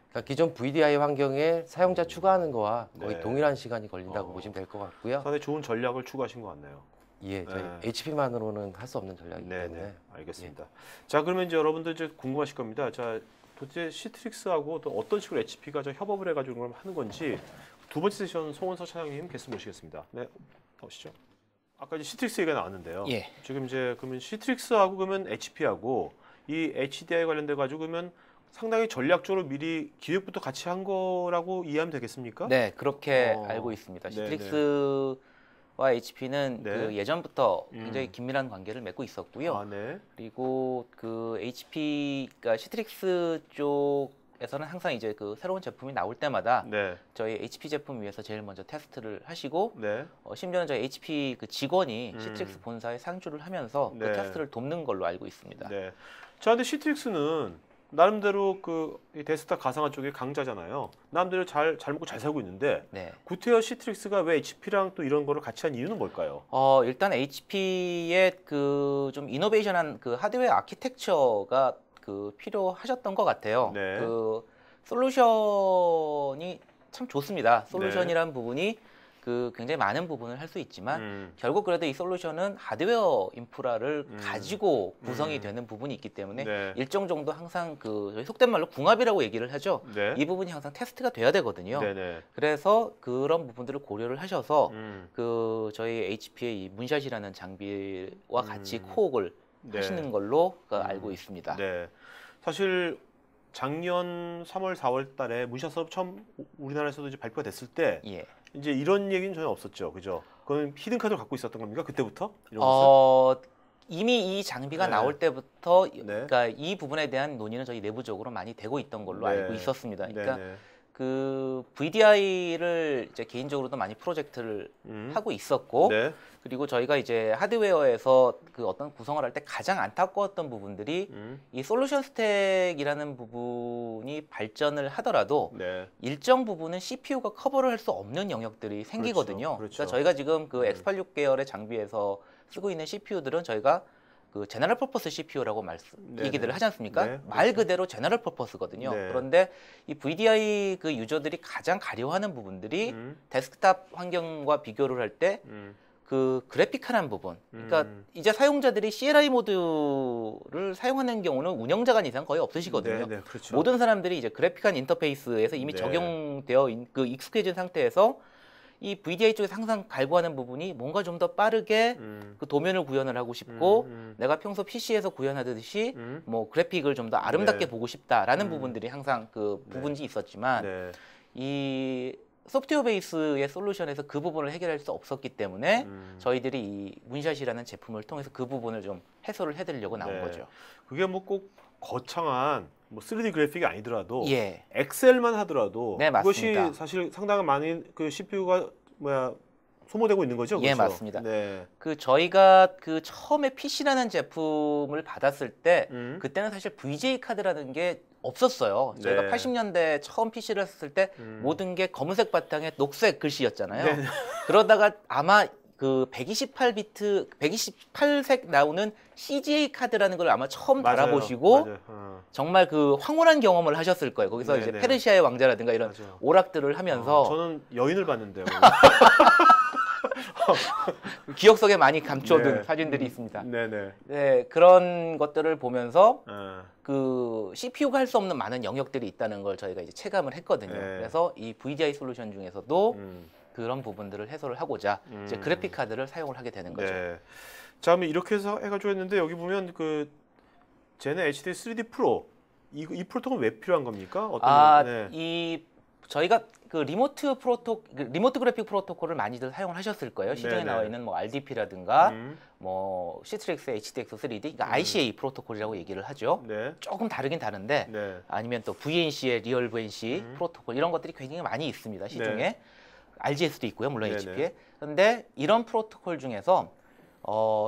[SPEAKER 2] 그러니까 기존 VDI 환경에 사용자 추가하는 거와 거의 동일한 시간이 걸린다고 보시면 될 것 같고요.
[SPEAKER 1] 상당히 좋은 전략을 추구하신 것 같네요.
[SPEAKER 2] 저희 HP만으로는 할 수 없는 전략이기 때문에.
[SPEAKER 1] 알겠습니다. 자, 그러면 이제 여러분들 이제 궁금하실 겁니다. 자, 도대체 시트릭스하고 또 어떤 식으로 HP가 저 협업을 해가지고 그걸 하는 건지 두 번째 세션 송원서 차장님 게스트 모시겠습니다. 나오시죠. 아까 이제 시트릭스 얘기가 나왔는데요. 지금 이제 그러면 시트릭스하고 그러면 HP하고 이 HDI 관련돼 가지고 그러면 상당히 전략적으로 미리 기획부터 같이 한 거라고 이해하면 되겠습니까?
[SPEAKER 3] 네, 그렇게 알고 있습니다. 시트릭스와 HP는 그 예전부터 굉장히 긴밀한 관계를 맺고 있었고요. 그리고 그 HP가 시트릭스 쪽 에서는 항상 이제 그 새로운 제품이 나올 때마다
[SPEAKER 1] 네.
[SPEAKER 3] 저희 HP 제품 위해서 제일 먼저 테스트를 하시고
[SPEAKER 1] 네.
[SPEAKER 3] 심지어는 저희 HP 그 직원이 시트릭스 본사에 상주를 하면서 그 테스트를 돕는 걸로 알고 있습니다.
[SPEAKER 1] 네. 자, 근데 시트릭스는 나름대로 그 데스크탑 가상화 쪽의 강자잖아요. 나름대로 잘 먹고 잘 살고 있는데 구태여 시트릭스가 왜 HP랑 또 이런 거를 같이 한 이유는 뭘까요?
[SPEAKER 3] 일단 HP의 그 좀 이노베이션한 그 하드웨어 아키텍처가 그 필요하셨던 것 같아요. 그 솔루션이 참 좋습니다. 솔루션이란 부분이 그 굉장히 많은 부분을 할 수 있지만 결국 그래도 이 솔루션은 하드웨어 인프라를 가지고 구성이 되는 부분이 있기 때문에 일정 정도 항상 그 저희 속된 말로 궁합이라고 얘기를 하죠. 이 부분이 항상 테스트가 돼야 되거든요. 그래서 그런 부분들을 고려를 하셔서 그 저희 HP의 이 문샷이라는 장비와 같이 코옥을 하시는 걸로 알고 있습니다.
[SPEAKER 1] 네. 사실 작년 3월, 4월 달에 문샷 서브 처음 우리나라에서도 이제 발표가 됐을 때 이제 이런 얘기는 전혀 없었죠. 그죠? 그건 히든 카드를 갖고 있었던 겁니까? 그때부터? 이런
[SPEAKER 3] 이미 이 장비가 나올 때부터 그러니까 이 부분에 대한 논의는 저희 내부적으로 많이 되고 있던 걸로 알고 있었습니다. 그러니까 그 VDI를 이제 개인적으로도 많이 프로젝트를 하고 있었고 그리고 저희가 이제 하드웨어에서 그 어떤 구성을 할 때 가장 안타까웠던 부분들이 이 솔루션 스택이라는 부분이 발전을 하더라도 일정 부분은 CPU가 커버를 할 수 없는 영역들이 생기거든요. 그러니까 저희가 지금 그 X86 계열의 장비에서 쓰고 있는 CPU들은 저희가 그 제너럴 퍼포스 CPU라고 얘기들을 하지 않습니까? 말 그대로 제너럴 퍼포스거든요. 그런데 이 VDI 그 유저들이 가장 가려워하는 부분들이 데스크탑 환경과 비교를 할 때 그 그래픽하는 부분. 그러니까 이제 사용자들이 CLI 모드를 사용하는 경우는 운영자간 이상 거의 없으시거든요. 모든 사람들이 이제 그래픽한 인터페이스에서 이미 적용되어 그 익숙해진 상태에서 이 VDI 쪽에서 항상 갈구하는 부분이 뭔가 좀 더 빠르게 그 도면을 구현을 하고 싶고 내가 평소 PC에서 구현하듯이 뭐 그래픽을 좀 더 아름답게 보고 싶다라는 부분들이 항상 그 부분이 있었지만 이 소프트웨어 베이스의 솔루션에서 그 부분을 해결할 수 없었기 때문에 저희들이 이 문샷이라는 제품을 통해서 그 부분을 좀 해소를 해드리려고 나온 거죠.
[SPEAKER 1] 그게 뭐 꼭 거창한 뭐 3D 그래픽이 아니더라도 엑셀만 하더라도 그것이 사실 상당한 많은 그 CPU가 소모되고 있는 거죠. 그렇죠?
[SPEAKER 3] 맞습니다. 그 저희가 그 처음에 PC라는 제품을 받았을 때 그때는 사실 VGA 카드라는 게 없었어요. 저희가 80년대 처음 PC를 했을 때 모든 게 검은색 바탕에 녹색 글씨였잖아요. 그러다가 아마 그 128비트, 128색 나오는 CGA 카드라는 걸 아마 처음 달아보시고 정말 그 황홀한 경험을 하셨을 거예요. 거기서 이제 페르시아의 왕자라든가 이런 오락들을 하면서
[SPEAKER 1] 저는 여인을 봤는데요.
[SPEAKER 3] 기억 속에 많이 감춰둔 사진들이 있습니다. 그런 것들을 보면서 그 CPU가 할 수 없는 많은 영역들이 있다는 걸 저희가 이제 체감을 했거든요. 그래서 이 VDI 솔루션 중에서도 그런 부분들을 해소를 하고자 이제 그래픽 카드를 사용을 하게 되는 거죠.
[SPEAKER 1] 자, 그럼 이렇게 해서 해가지고 했는데 여기 보면 그 제네 HD 3D 프로 이 프로토콜은 왜 필요한 겁니까?
[SPEAKER 3] 이 저희가 그 리모트 그래픽 프로토콜을 많이들 사용을 하셨을 거예요. 시중에 나와 있는 뭐 RDP라든가 뭐 시트릭스, HDX 3D, 그러니까 ICA 프로토콜이라고 얘기를 하죠. 조금 다르긴 다른데 아니면 또 VNC의 리얼 VNC 프로토콜 이런 것들이 굉장히 많이 있습니다. 시중에 RGS도 있고요, 물론 HP에. 그런데 이런 프로토콜 중에서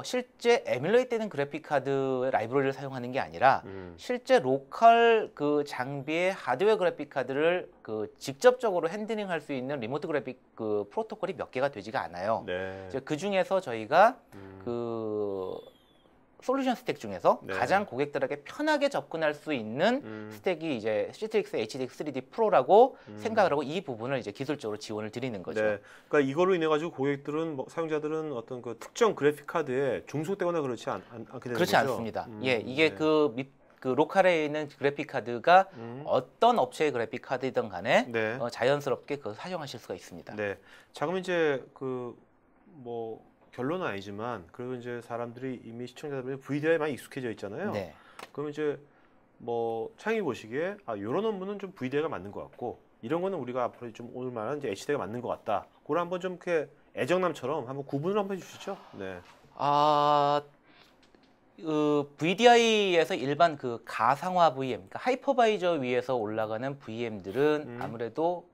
[SPEAKER 3] 실제 에뮬레이트되는 그래픽 카드 라이브러리를 사용하는 게 아니라 실제 로컬 그 장비의 하드웨어 그래픽 카드를 그 직접적으로 핸들링할 수 있는 리모트 그래픽 그 프로토콜이 몇 개가 되지가 않아요. 그 중에서 저희가 그 솔루션 스택 중에서 가장 고객들에게 편하게 접근할 수 있는 스택이 이제 시트릭스 HDX 3D 프로라고 생각을 하고 이 부분을 이제 기술적으로 지원을 드리는 거죠.
[SPEAKER 1] 그러니까 이거로 인해 가지고 고객들은 사용자들은 어떤 그 특정 그래픽 카드에 중독되거나 그렇지 않게 되는 거죠.
[SPEAKER 3] 그렇지 않습니다. 이게 그 로컬에 있는 그래픽 카드가 어떤 업체의 그래픽 카드이든 간에 자연스럽게 그걸 사용하실 수가 있습니다.
[SPEAKER 1] 자, 그럼 이제 그 뭐 결론은 아니지만 그래도 이제 사람들이 이미 시청자들이 VDI에 많이 익숙해져 있잖아요. 그러면 이제 뭐 창이 보시기에 이런 업무는 좀 VDI가 맞는 것 같고 이런 거는 우리가 앞으로 좀 오늘 말하는 이제 HDI가 맞는 것 같다. 그걸 한번 좀 이렇게 애정남처럼 한번 구분을 한번 해주시죠.
[SPEAKER 3] VDI에서 일반 그 가상화 VM, 그러니까 하이퍼바이저 위에서 올라가는 VM들은 아무래도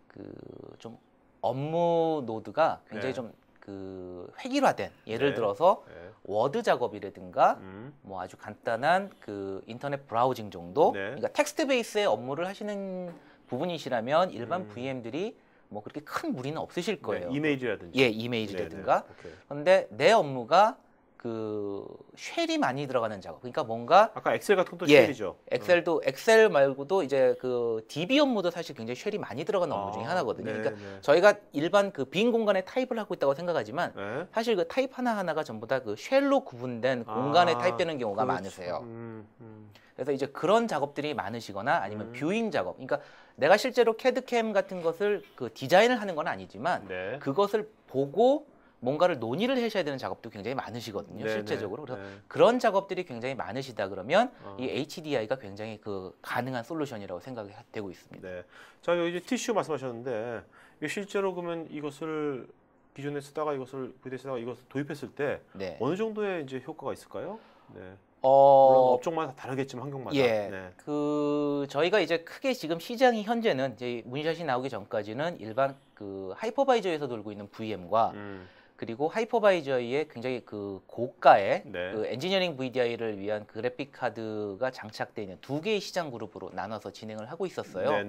[SPEAKER 3] 그 좀 업무 노드가 굉장히 좀 그 획일화된, 예를 들어서 워드 작업이라든가 뭐 아주 간단한 그 인터넷 브라우징 정도, 그러니까 텍스트 베이스의 업무를 하시는 부분이시라면 일반 VM들이 뭐 그렇게 큰 무리는 없으실 거예요.
[SPEAKER 1] 이메일이라든지.
[SPEAKER 3] 예, 이메일이라든가. 그런데 내 업무가 그 쉘이 많이 들어가는 작업. 그러니까 뭔가
[SPEAKER 1] 아까 엑셀 같은 것도 쉘이죠.
[SPEAKER 3] 엑셀 말고도 이제 그 DB 업무도 사실 굉장히 쉘이 많이 들어가는 업무 중에 하나거든요. 그러니까 저희가 일반 그 빈 공간에 타입을 하고 있다고 생각하지만 사실 그 타입 하나하나가 전부 다 그 쉘로 구분된 공간에 타입되는 경우가 많으세요. 그래서 이제 그런 작업들이 많으시거나 아니면 뷰잉 작업. 그러니까 내가 실제로 캐드캠 같은 것을 그 디자인을 하는 건 아니지만 그것을 보고 뭔가를 논의를 하셔야 되는 작업도 굉장히 많으시거든요. 실제적으로. 그래서 그런 작업들이 굉장히 많으시다 그러면 이 HDI가 굉장히 그 가능한 솔루션이라고 생각이 되고 있습니다.
[SPEAKER 1] 네. 자, 여기 이제 티슈 말씀하셨는데 실제로 그러면 이것을 기존에 쓰다가 이것을 VDI 쓰다가 이것을 도입했을 때 어느 정도의 이제 효과가 있을까요? 네. 물론 업종마다 다르겠지만 환경마다.
[SPEAKER 3] 예. 그 저희가 이제 크게 지금 시장이 현재는 이제 문샷이 나오기 전까지는 일반 그 하이퍼바이저에서 돌고 있는 VM과 그리고 하이퍼바이저에 굉장히 그 고가의 그 엔지니어링 VDI를 위한 그래픽 카드가 장착되어 있는 두 개의 시장 그룹으로 나눠서 진행을 하고 있었어요.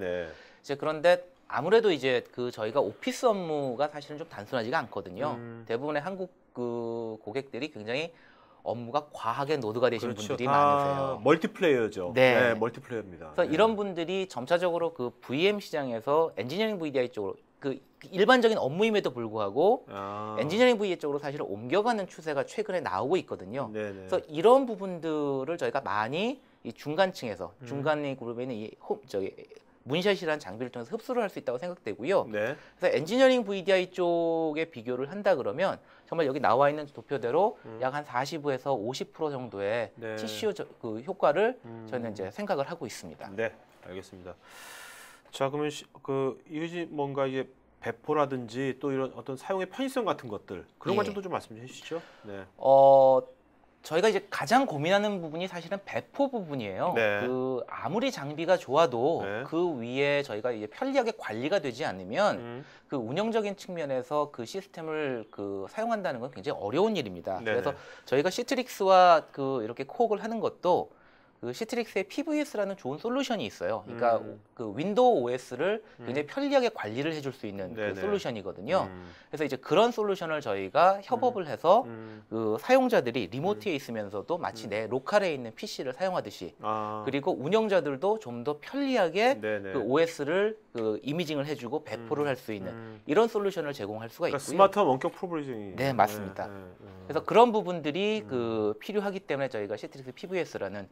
[SPEAKER 3] 이제 그런데 아무래도 이제 그 저희가 오피스 업무가 사실은 좀 단순하지가 않거든요. 대부분의 한국 그 고객들이 굉장히 업무가 과하게 노드가 되신 분들이 많으세요.
[SPEAKER 1] 멀티플레이어죠. 네, 멀티플레이어입니다.
[SPEAKER 3] 그래서 이런 분들이 점차적으로 그 VM 시장에서 엔지니어링 VDI 쪽으로 그 일반적인 업무임에도 불구하고 엔지니어링 VDI 쪽으로 사실 옮겨가는 추세가 최근에 나오고 있거든요. 그래서 이런 부분들을 저희가 많이 이 중간층에서 중간 그룹에 있는 이 문샷이라는 장비를 통해서 흡수를 할 수 있다고 생각되고요. 그래서 엔지니어링 VDI 쪽에 비교를 한다 그러면 정말 여기 나와 있는 도표대로 약 한 45에서 50% 정도의 TCO 그 효과를 저희는 이제 생각을 하고 있습니다.
[SPEAKER 1] 네, 알겠습니다. 자, 그러면 이것이 뭔가 이제 배포라든지 또 이런 어떤 사용의 편의성 같은 것들 그런 것들도 좀 말씀 주시죠. 네.
[SPEAKER 3] 저희가 이제 가장 고민하는 부분이 사실은 배포 부분이에요. 그 아무리 장비가 좋아도 그 위에 저희가 이제 편리하게 관리가 되지 않으면 그 운영적인 측면에서 그 시스템을 그 사용한다는 건 굉장히 어려운 일입니다. 그래서 저희가 시트릭스와 그 이렇게 코옥을 하는 것도 그 시트릭스의 PVS라는 좋은 솔루션이 있어요. 그러니까 그 윈도우 OS를 굉장히 편리하게 관리를 해줄 수 있는 그 솔루션이거든요. 그래서 이제 그런 솔루션을 저희가 협업을 해서 그 사용자들이 리모트에 있으면서도 마치 내 로컬에 있는 PC를 사용하듯이 그리고 운영자들도 좀 더 편리하게 그 OS를 그 이미징을 해주고 배포를 할 수 있는 이런 솔루션을 제공할 수가 있고요.
[SPEAKER 1] 스마트한 원격 프로그래밍이.
[SPEAKER 3] 네, 맞습니다. 그래서 그런 부분들이 그 필요하기 때문에 저희가 시트릭스 PVS라는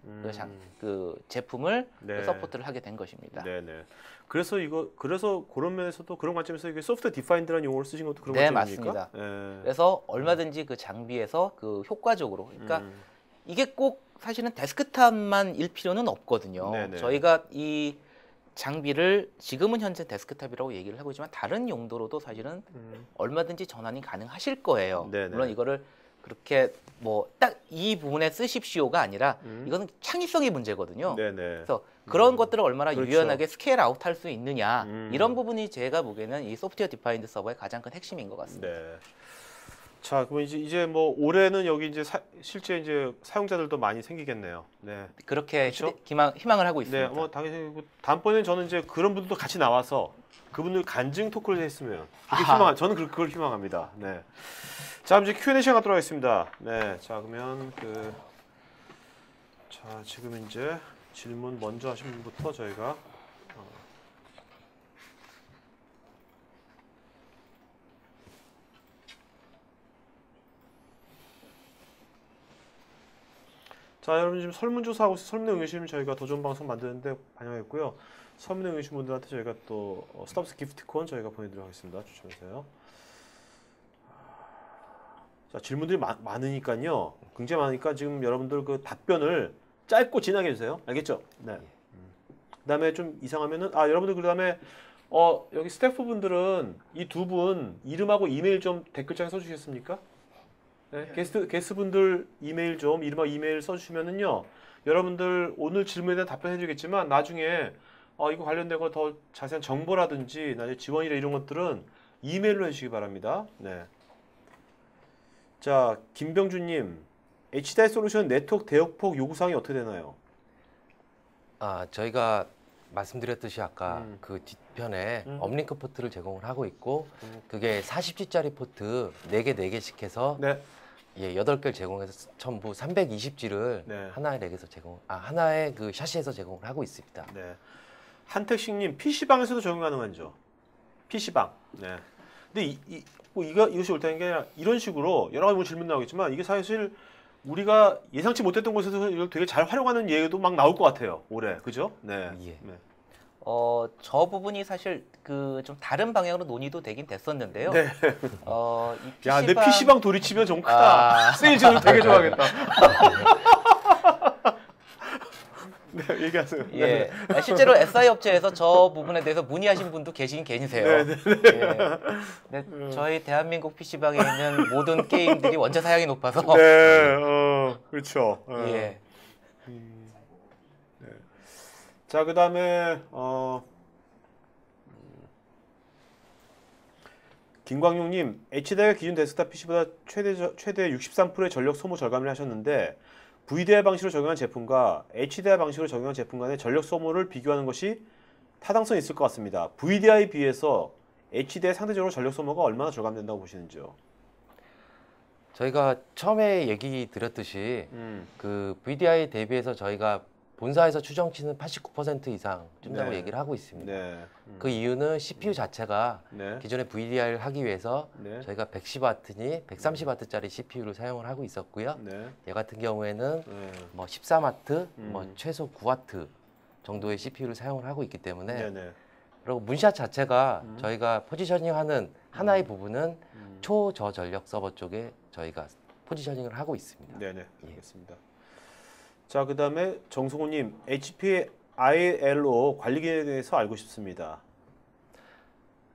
[SPEAKER 3] 그 제품을 서포트를 하게 된 것입니다.
[SPEAKER 1] 네네. 그래서 그런 면에서도 그런 관점에서 이게 소프트웨어 디파인드라는 용어를 쓰신 것도 그런 관점입니까?
[SPEAKER 3] 맞습니다. 그래서 얼마든지 그 장비에서 그 효과적으로, 그러니까 이게 꼭 사실은 데스크탑만 일 필요는 없거든요. 저희가 이 장비를 지금은 현재 데스크탑이라고 얘기를 하고 있지만 다른 용도로도 사실은 얼마든지 전환이 가능하실 거예요. 물론 이거를 그렇게 뭐 딱 이 부분에 쓰십시오가 아니라 이거는 창의성의 문제거든요. 그래서 그런 것들을 얼마나 유연하게 스케일 아웃할 수 있느냐 이런 부분이 제가 보기에는 이 소프트웨어 디파인드 서버의 가장 큰 핵심인 것 같습니다.
[SPEAKER 1] 자, 그럼 이제 뭐 올해는 여기 이제 실제 이제 사용자들도 많이 생기겠네요. 네.
[SPEAKER 3] 그렇게 희망을 하고 있습니다.
[SPEAKER 1] 네, 뭐 당연히 다음번에는 저는 이제 그런 분들도 같이 나와서 그분들 간증 토크를 했으면 저는 그걸 희망합니다. 네. 자, 이제 Q&A 시간 갖도록 하겠습니다. 네, 자 그러면 자 지금 이제 질문 먼저 하신 분부터 저희가 자, 여러분 지금 설문조사하고 설문에 응해주시면 저희가 더 좋은 방송 만드는데 반영했고요. 설문에 응해주신 분들한테 저희가 또 스타벅스 기프티콘 저희가 보내드리도록 하겠습니다. 추첨해서요. 자, 질문들이 많으니까요. 굉장히 많으니까 지금 여러분들 그 답변을 짧고 진하게 해주세요. 알겠죠? 네. 그다음에 좀 이상하면은 여러분들 그다음에 여기 스태프분들은 이 두 분 이름하고 이메일 좀 댓글창에 써주시겠습니까? 네, 게스트분들 이메일 좀 이름과 이메일 써주시면은요. 여러분들 오늘 질문에 대한 답변해드리겠지만 나중에 이거 관련된 더 자세한 정보라든지 나중에 지원이나 이런 것들은 이메일로 해주시기 바랍니다. 네. 자, 김병준님, HDI 솔루션 네트워크 대역폭 요구사항이 어떻게 되나요?
[SPEAKER 2] 저희가 말씀드렸듯이 아까 그 뒷편에 업링크 포트를 제공을 하고 있고 그게 40G짜리 포트 4개씩 해서
[SPEAKER 1] 네.
[SPEAKER 2] 8개를 제공해서 전부 320G를
[SPEAKER 1] 네.
[SPEAKER 2] 하나의 렉에서 하나의 그 샤시에서 제공을 하고 있습니다.
[SPEAKER 1] 네. 한택식님, PC방에서도 적용 가능한죠? PC방. 네. 근데 이것이 옳다는 게 아니라 이런 식으로 여러 가지 질문 나오겠지만 이게 사실 우리가 예상치 못했던 곳에서 이걸 되게 잘 활용하는 예도 막 나올 것 같아요. 올해. 그죠? 네.
[SPEAKER 2] 예.
[SPEAKER 1] 네.
[SPEAKER 3] 저 부분이 사실 그 좀 다른 방향으로 논의도 되긴 됐었는데요.
[SPEAKER 1] 네.
[SPEAKER 3] 이 PC방...
[SPEAKER 1] 야, 내 PC방 돌이치면 좀 크다. 세일즈는 되게 좋아하겠다. 네, 얘기하세요.
[SPEAKER 3] 예. 실제로 SI 업체에서 저 부분에 대해서 문의하신 분도 계시긴 계세요.
[SPEAKER 1] 네.
[SPEAKER 3] 네, 저희 대한민국 PC방에 있는 모든 게임들이 원체 사양이 높아서.
[SPEAKER 1] 네, 그렇죠.
[SPEAKER 3] 예.
[SPEAKER 1] 네. 자, 그다음에 김광용님, HDI가 기존 데스크탑 PC보다 최대 63%의 전력 소모 절감을 하셨는데 VDI 방식으로 적용한 제품과 HDI 방식으로 적용한 제품 간의 전력 소모를 비교하는 것이 타당성이 있을 것 같습니다. VDI에 비해서 HDI 상대적으로 전력 소모가 얼마나 절감된다고 보시는지요?
[SPEAKER 2] 저희가 처음에 얘기 드렸듯이 그 VDI 대비해서 저희가 본사에서 추정치는 89% 이상 준다고
[SPEAKER 1] 네.
[SPEAKER 2] 얘기를 하고 있습니다.
[SPEAKER 1] 네.
[SPEAKER 2] 그 이유는 CPU 자체가
[SPEAKER 1] 네.
[SPEAKER 2] 기존의 VDI를 하기 위해서
[SPEAKER 1] 네.
[SPEAKER 2] 저희가 110W니 130W짜리 CPU를 사용을 하고 있었고요.
[SPEAKER 1] 네.
[SPEAKER 2] 얘 같은 경우에는
[SPEAKER 1] 네.
[SPEAKER 2] 뭐 14W, 뭐 최소 9W 정도의 CPU를 사용을 하고 있기 때문에
[SPEAKER 1] 네네.
[SPEAKER 2] 그리고 문샷 자체가 저희가 포지셔닝하는 하나의 부분은 초저전력 서버 쪽에 저희가 포지셔닝을 하고 있습니다.
[SPEAKER 1] 네네. 알겠습니다. 자, 그 다음에 정승호님, HP ILO 관리기에 대해서 알고 싶습니다.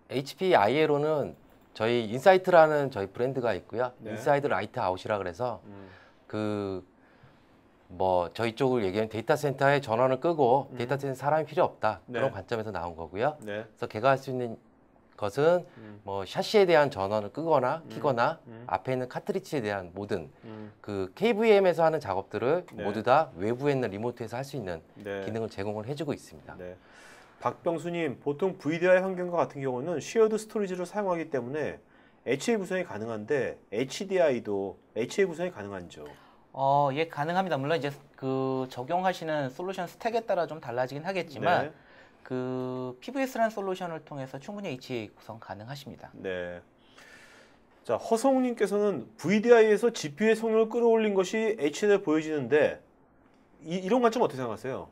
[SPEAKER 2] HP ILO는 저희 인사이트라는 저희 브랜드가 있고요.
[SPEAKER 1] 네.
[SPEAKER 2] 인사이드 라이트 아웃이라 그래서 그 뭐 저희 쪽을 얘기하면 데이터 센터에 전원을 끄고 데이터 센터 사람이 필요 없다
[SPEAKER 1] 네.
[SPEAKER 2] 그런 관점에서 나온 거고요.
[SPEAKER 1] 네.
[SPEAKER 2] 그래서 걔가 할 수 있는 것은 뭐 샤시에 대한 전원을 끄거나 켜거나 앞에 있는 카트리지에 대한 모든 그 KVM에서 하는 작업들을
[SPEAKER 1] 네.
[SPEAKER 2] 모두 다 외부에 있는 리모트에서 할 수 있는
[SPEAKER 1] 네.
[SPEAKER 2] 기능을 제공을 해주고 있습니다.
[SPEAKER 1] 네. 박병수님, 보통 VDI 환경과 같은 경우는 쉐어드 스토리지를 사용하기 때문에 HA 구성이 가능한데 HDI도 HA 구성이 가능한죠?
[SPEAKER 3] 예, 가능합니다. 물론 이제 그 적용하시는 솔루션 스택에 따라 좀 달라지긴 하겠지만
[SPEAKER 1] 네.
[SPEAKER 3] 그 PVS라는 솔루션을 통해서 충분히 HA 구성 가능하십니다.
[SPEAKER 1] 네. 자, 허성님께서는 VDI에서 GPU의 성능을 끌어올린 것이 HDI에 보여지는데 이런 관점 어떻게 생각하세요?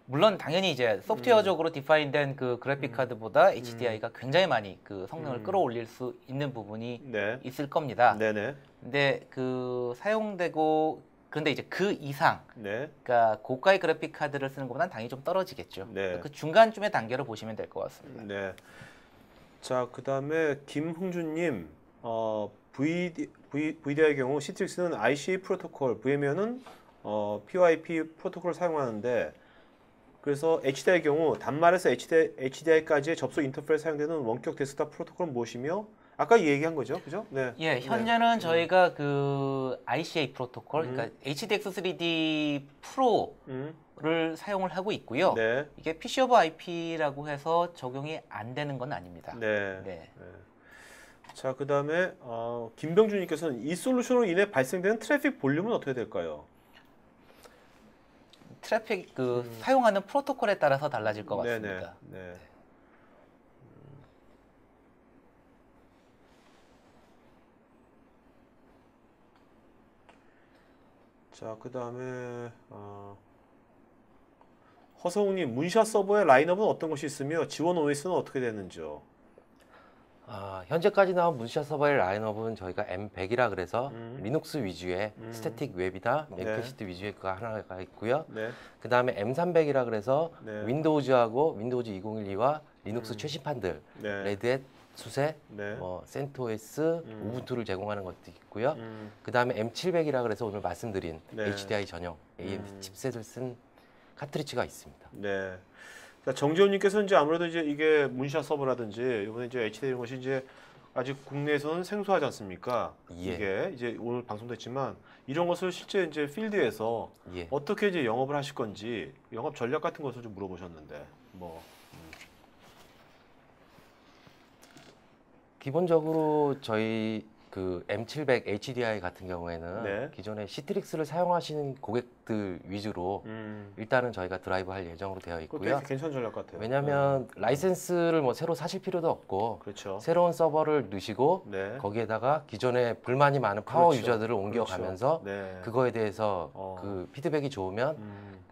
[SPEAKER 3] 물론 당연히 이제 소프트웨어적으로 디파인된 그 그래픽 카드보다 HDI가 굉장히 많이 그 성능을 끌어올릴 수 있는 부분이
[SPEAKER 1] 네.
[SPEAKER 3] 있을 겁니다.
[SPEAKER 1] 네네.
[SPEAKER 3] 근데 그 사용되고 그런데 이제 그 이상,
[SPEAKER 1] 네.
[SPEAKER 3] 그러니까 고가의 그래픽 카드를 쓰는 것보다는 당연히 좀 떨어지겠죠.
[SPEAKER 1] 네.
[SPEAKER 3] 그 중간쯤의 단계로 보시면 될 것 같습니다.
[SPEAKER 1] 네. 자, 그다음에 김흥준님, VDI의 경우 시트릭스는 ICA 프로토콜, VM웨어는 PYP 프로토콜을 사용하는데 그래서 HDI의 경우 단말에서 HDI까지의 접속 인터페이스 사용되는 원격 데스크탑 프로토콜은 무엇이며 아까 얘기한 거죠, 그죠? 네.
[SPEAKER 3] 예, 현재는 저희가 그 ICA 프로토콜, 그러니까 HDX 3D 프로를 사용을 하고 있고요.
[SPEAKER 1] 네.
[SPEAKER 3] 이게 PC 오버 IP라고 해서 적용이 안 되는 건 아닙니다.
[SPEAKER 1] 네.
[SPEAKER 3] 네.
[SPEAKER 1] 네. 자, 그다음에 김병준님께서는 이 솔루션으로 인해 발생되는 트래픽 볼륨은 어떻게 될까요?
[SPEAKER 3] 트래픽 사용하는 프로토콜에 따라서 달라질 것
[SPEAKER 1] 네네.
[SPEAKER 3] 같습니다.
[SPEAKER 1] 네. 자, 그다음에 허성우님, 문샷 서버의 라인업은 어떤 것이 있으며 지원 OS는 어떻게 되는지요?
[SPEAKER 2] 현재까지 나온 문샷 서버의 라인업은 저희가 M100이라 그래서 리눅스 위주의 스태틱 웹이나 맨캐시드 위주의 그가 하나가 있고요.
[SPEAKER 1] 네.
[SPEAKER 2] 그 다음에 M300이라 그래서
[SPEAKER 1] 네.
[SPEAKER 2] 윈도우즈하고 윈도우즈 2012와 리눅스 최신판들
[SPEAKER 1] 네.
[SPEAKER 2] 레드햇 수세, 센토스, 우분투를 제공하는 것도 있고요. 그 다음에 M700이라 그래서 오늘 말씀드린 HDI 전용 AMD 칩셋을 쓴 카트리지가 있습니다.
[SPEAKER 1] 네. 정재훈님께서는 이제 아무래도 이제 이게 문샷 서버라든지 이번에 이제 HDI 이런 것이 이제 아직 국내에서는 생소하지 않습니까? 이게 이제 오늘 방송도 했지만 이런 것을 실제 이제 필드에서 어떻게 이제 영업을 하실 건지 영업 전략 같은 것을 좀 물어보셨는데 뭐.
[SPEAKER 2] 기본적으로 저희 그 M700 HDI 같은 경우에는 기존에 시트릭스를 사용하시는 고객들 위주로 일단은 저희가 드라이브 할 예정으로 되어 있고요.
[SPEAKER 1] 괜찮은 전략 같아요.
[SPEAKER 2] 왜냐하면 라이센스를 뭐 새로 사실 필요도 없고 새로운 서버를 넣으시고 거기에다가 기존에 불만이 많은 파워 유저들을 옮겨가면서 그거에 대해서 그 피드백이 좋으면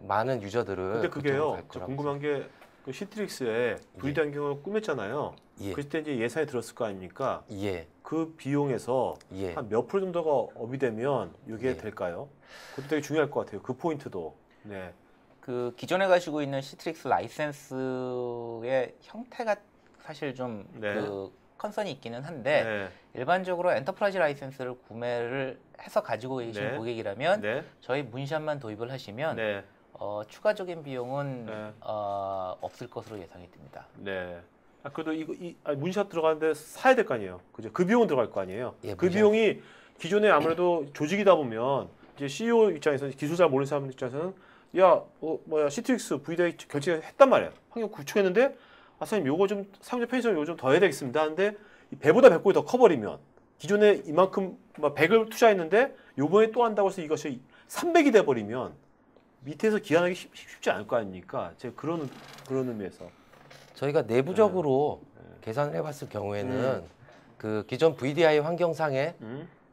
[SPEAKER 2] 많은 유저들을
[SPEAKER 1] 근데 그게요. 궁금한 게 그 시트릭스에 VD 안경을 꾸몄잖아요. 그때 이제 예산이 들었을 거 아닙니까? 그 비용에서 한 몇 프로 정도가 업이 되면 이게 될까요? 그것도 되게 중요할 것 같아요. 그 포인트도.
[SPEAKER 3] 그 기존에 가지고 있는 시트릭스 라이센스의 형태가 사실 좀 그 컨선이 있기는 한데 일반적으로 엔터프라이즈 라이센스를 구매를 해서 가지고 계신 고객이라면 저희 문샷만 도입을 하시면 추가적인 비용은 없을 것으로 예상이 됩니다.
[SPEAKER 1] 그래도 이거 문샷 들어가는데 사야 될 거 아니에요. 그죠? 그 비용은 들어갈 거 아니에요. 그 비용이 기존에 아무래도 조직이다 보면 이제 CEO 입장에서는 기술 잘 모르는 사람 입장에서는 시트릭스 VDI 결제했단 말이에요. 환경 구축했는데 선생님 요거 좀 사용자 편의점 요거 좀 더 해야 되겠습니다. 하는데 배보다 배꼽이 더 커버리면 기존에 이만큼 100을 투자했는데 요번에 또 한다고 해서 이것이 300이 돼버리면 밑에서 기한하기 쉽지 않을 거 아닙니까? 제가 그런 의미에서
[SPEAKER 2] 저희가 내부적으로 계산을 해봤을 경우에는 그 기존 VDI 환경상에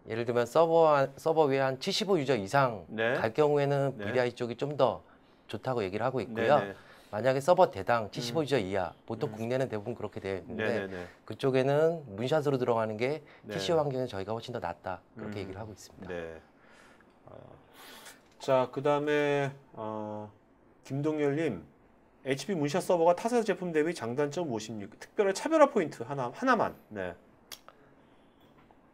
[SPEAKER 2] 예를 들면 서버 위에 한 75 유저 이상 갈 경우에는 VDI 쪽이 좀 더 좋다고 얘기를 하고 있고요. 만약에 서버 대당 75 유저 이하, 보통 국내는 대부분 그렇게 되어 있는데 그쪽에는 문샷으로 들어가는 게 TCO 환경에 저희가 훨씬 더 낫다 그렇게 얘기를 하고 있습니다.
[SPEAKER 1] 자, 그 다음에 김동열님, HP 문샷 서버가 타사 제품 대비 장단점 무엇입니까? 특별한 차별화 포인트 하나만.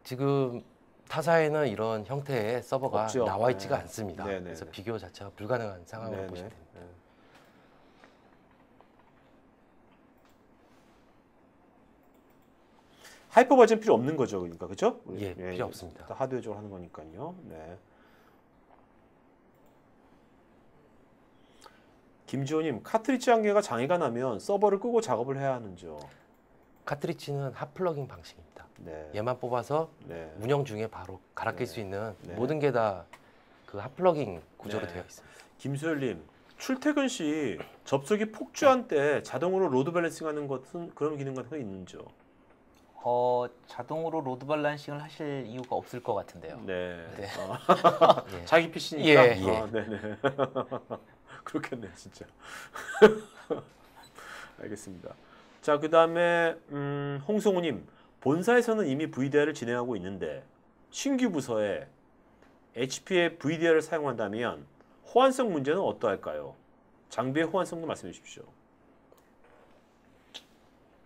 [SPEAKER 2] 지금 타사에는 이런 형태의 서버가 없죠. 나와 있지가 않습니다. 그래서 비교 자체가 불가능한 상황으로 보시면 됩니다.
[SPEAKER 1] 하이퍼 버전 필요 없는 거죠, 그러니까 그렇죠?
[SPEAKER 2] 필요 없습니다.
[SPEAKER 1] 하드웨어적으로 하는 거니까요. 김지호님, 카트리지 한 개가 장애가 나면 서버를 끄고 작업을 해야 하는지요?
[SPEAKER 2] 카트리지는 핫플러깅 방식입니다. 얘만 뽑아서 운영 중에 바로 갈아 낄 수 있는 모든 게 다 그 핫플러깅 구조로 되어 있습니다.
[SPEAKER 1] 김수열님, 출퇴근 시 접속이 폭주한 때 자동으로 로드 밸런싱하는 것은 그런 기능 같은 거 있는지요?
[SPEAKER 3] 자동으로 로드 밸런싱을 하실 이유가 없을 것 같은데요.
[SPEAKER 1] 자기 PC니까? 그렇겠네 진짜. 알겠습니다. 자, 그 다음에 홍성우님, 본사에서는 이미 VDI를 진행하고 있는데 신규 부서에 HP의 VDI를 사용한다면 호환성 문제는 어떠할까요? 장비의 호환성도 말씀해 주십시오.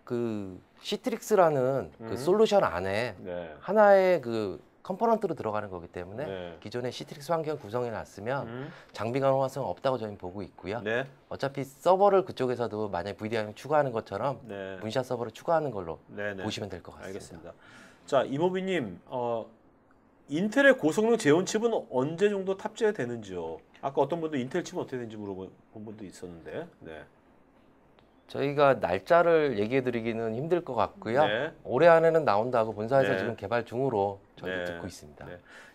[SPEAKER 2] 그 시트릭스라는 그 솔루션 안에 하나의 그 컴포넌트로 들어가는 거기 때문에 기존의 시트릭스 환경 구성해 놨으면 장비 간 호환성 없다고 저희는 보고 있고요. 어차피 서버를 그쪽에서도 만약에 VDI 추가하는 것처럼 문샷 서버를 추가하는 걸로 보시면 될 것 같습니다.
[SPEAKER 1] 알겠습니다. 자, 이모비님, 인텔의 고성능 제온 칩은 언제 정도 탑재되는지요? 아까 어떤 분도 인텔 칩은 어떻게 되는지 물어본 분도 있었는데.
[SPEAKER 2] 저희가 날짜를 얘기해 드리기는 힘들 것 같고요. 올해 안에는 나온다고 본사에서 지금 개발 중으로 저희도 듣고 있습니다.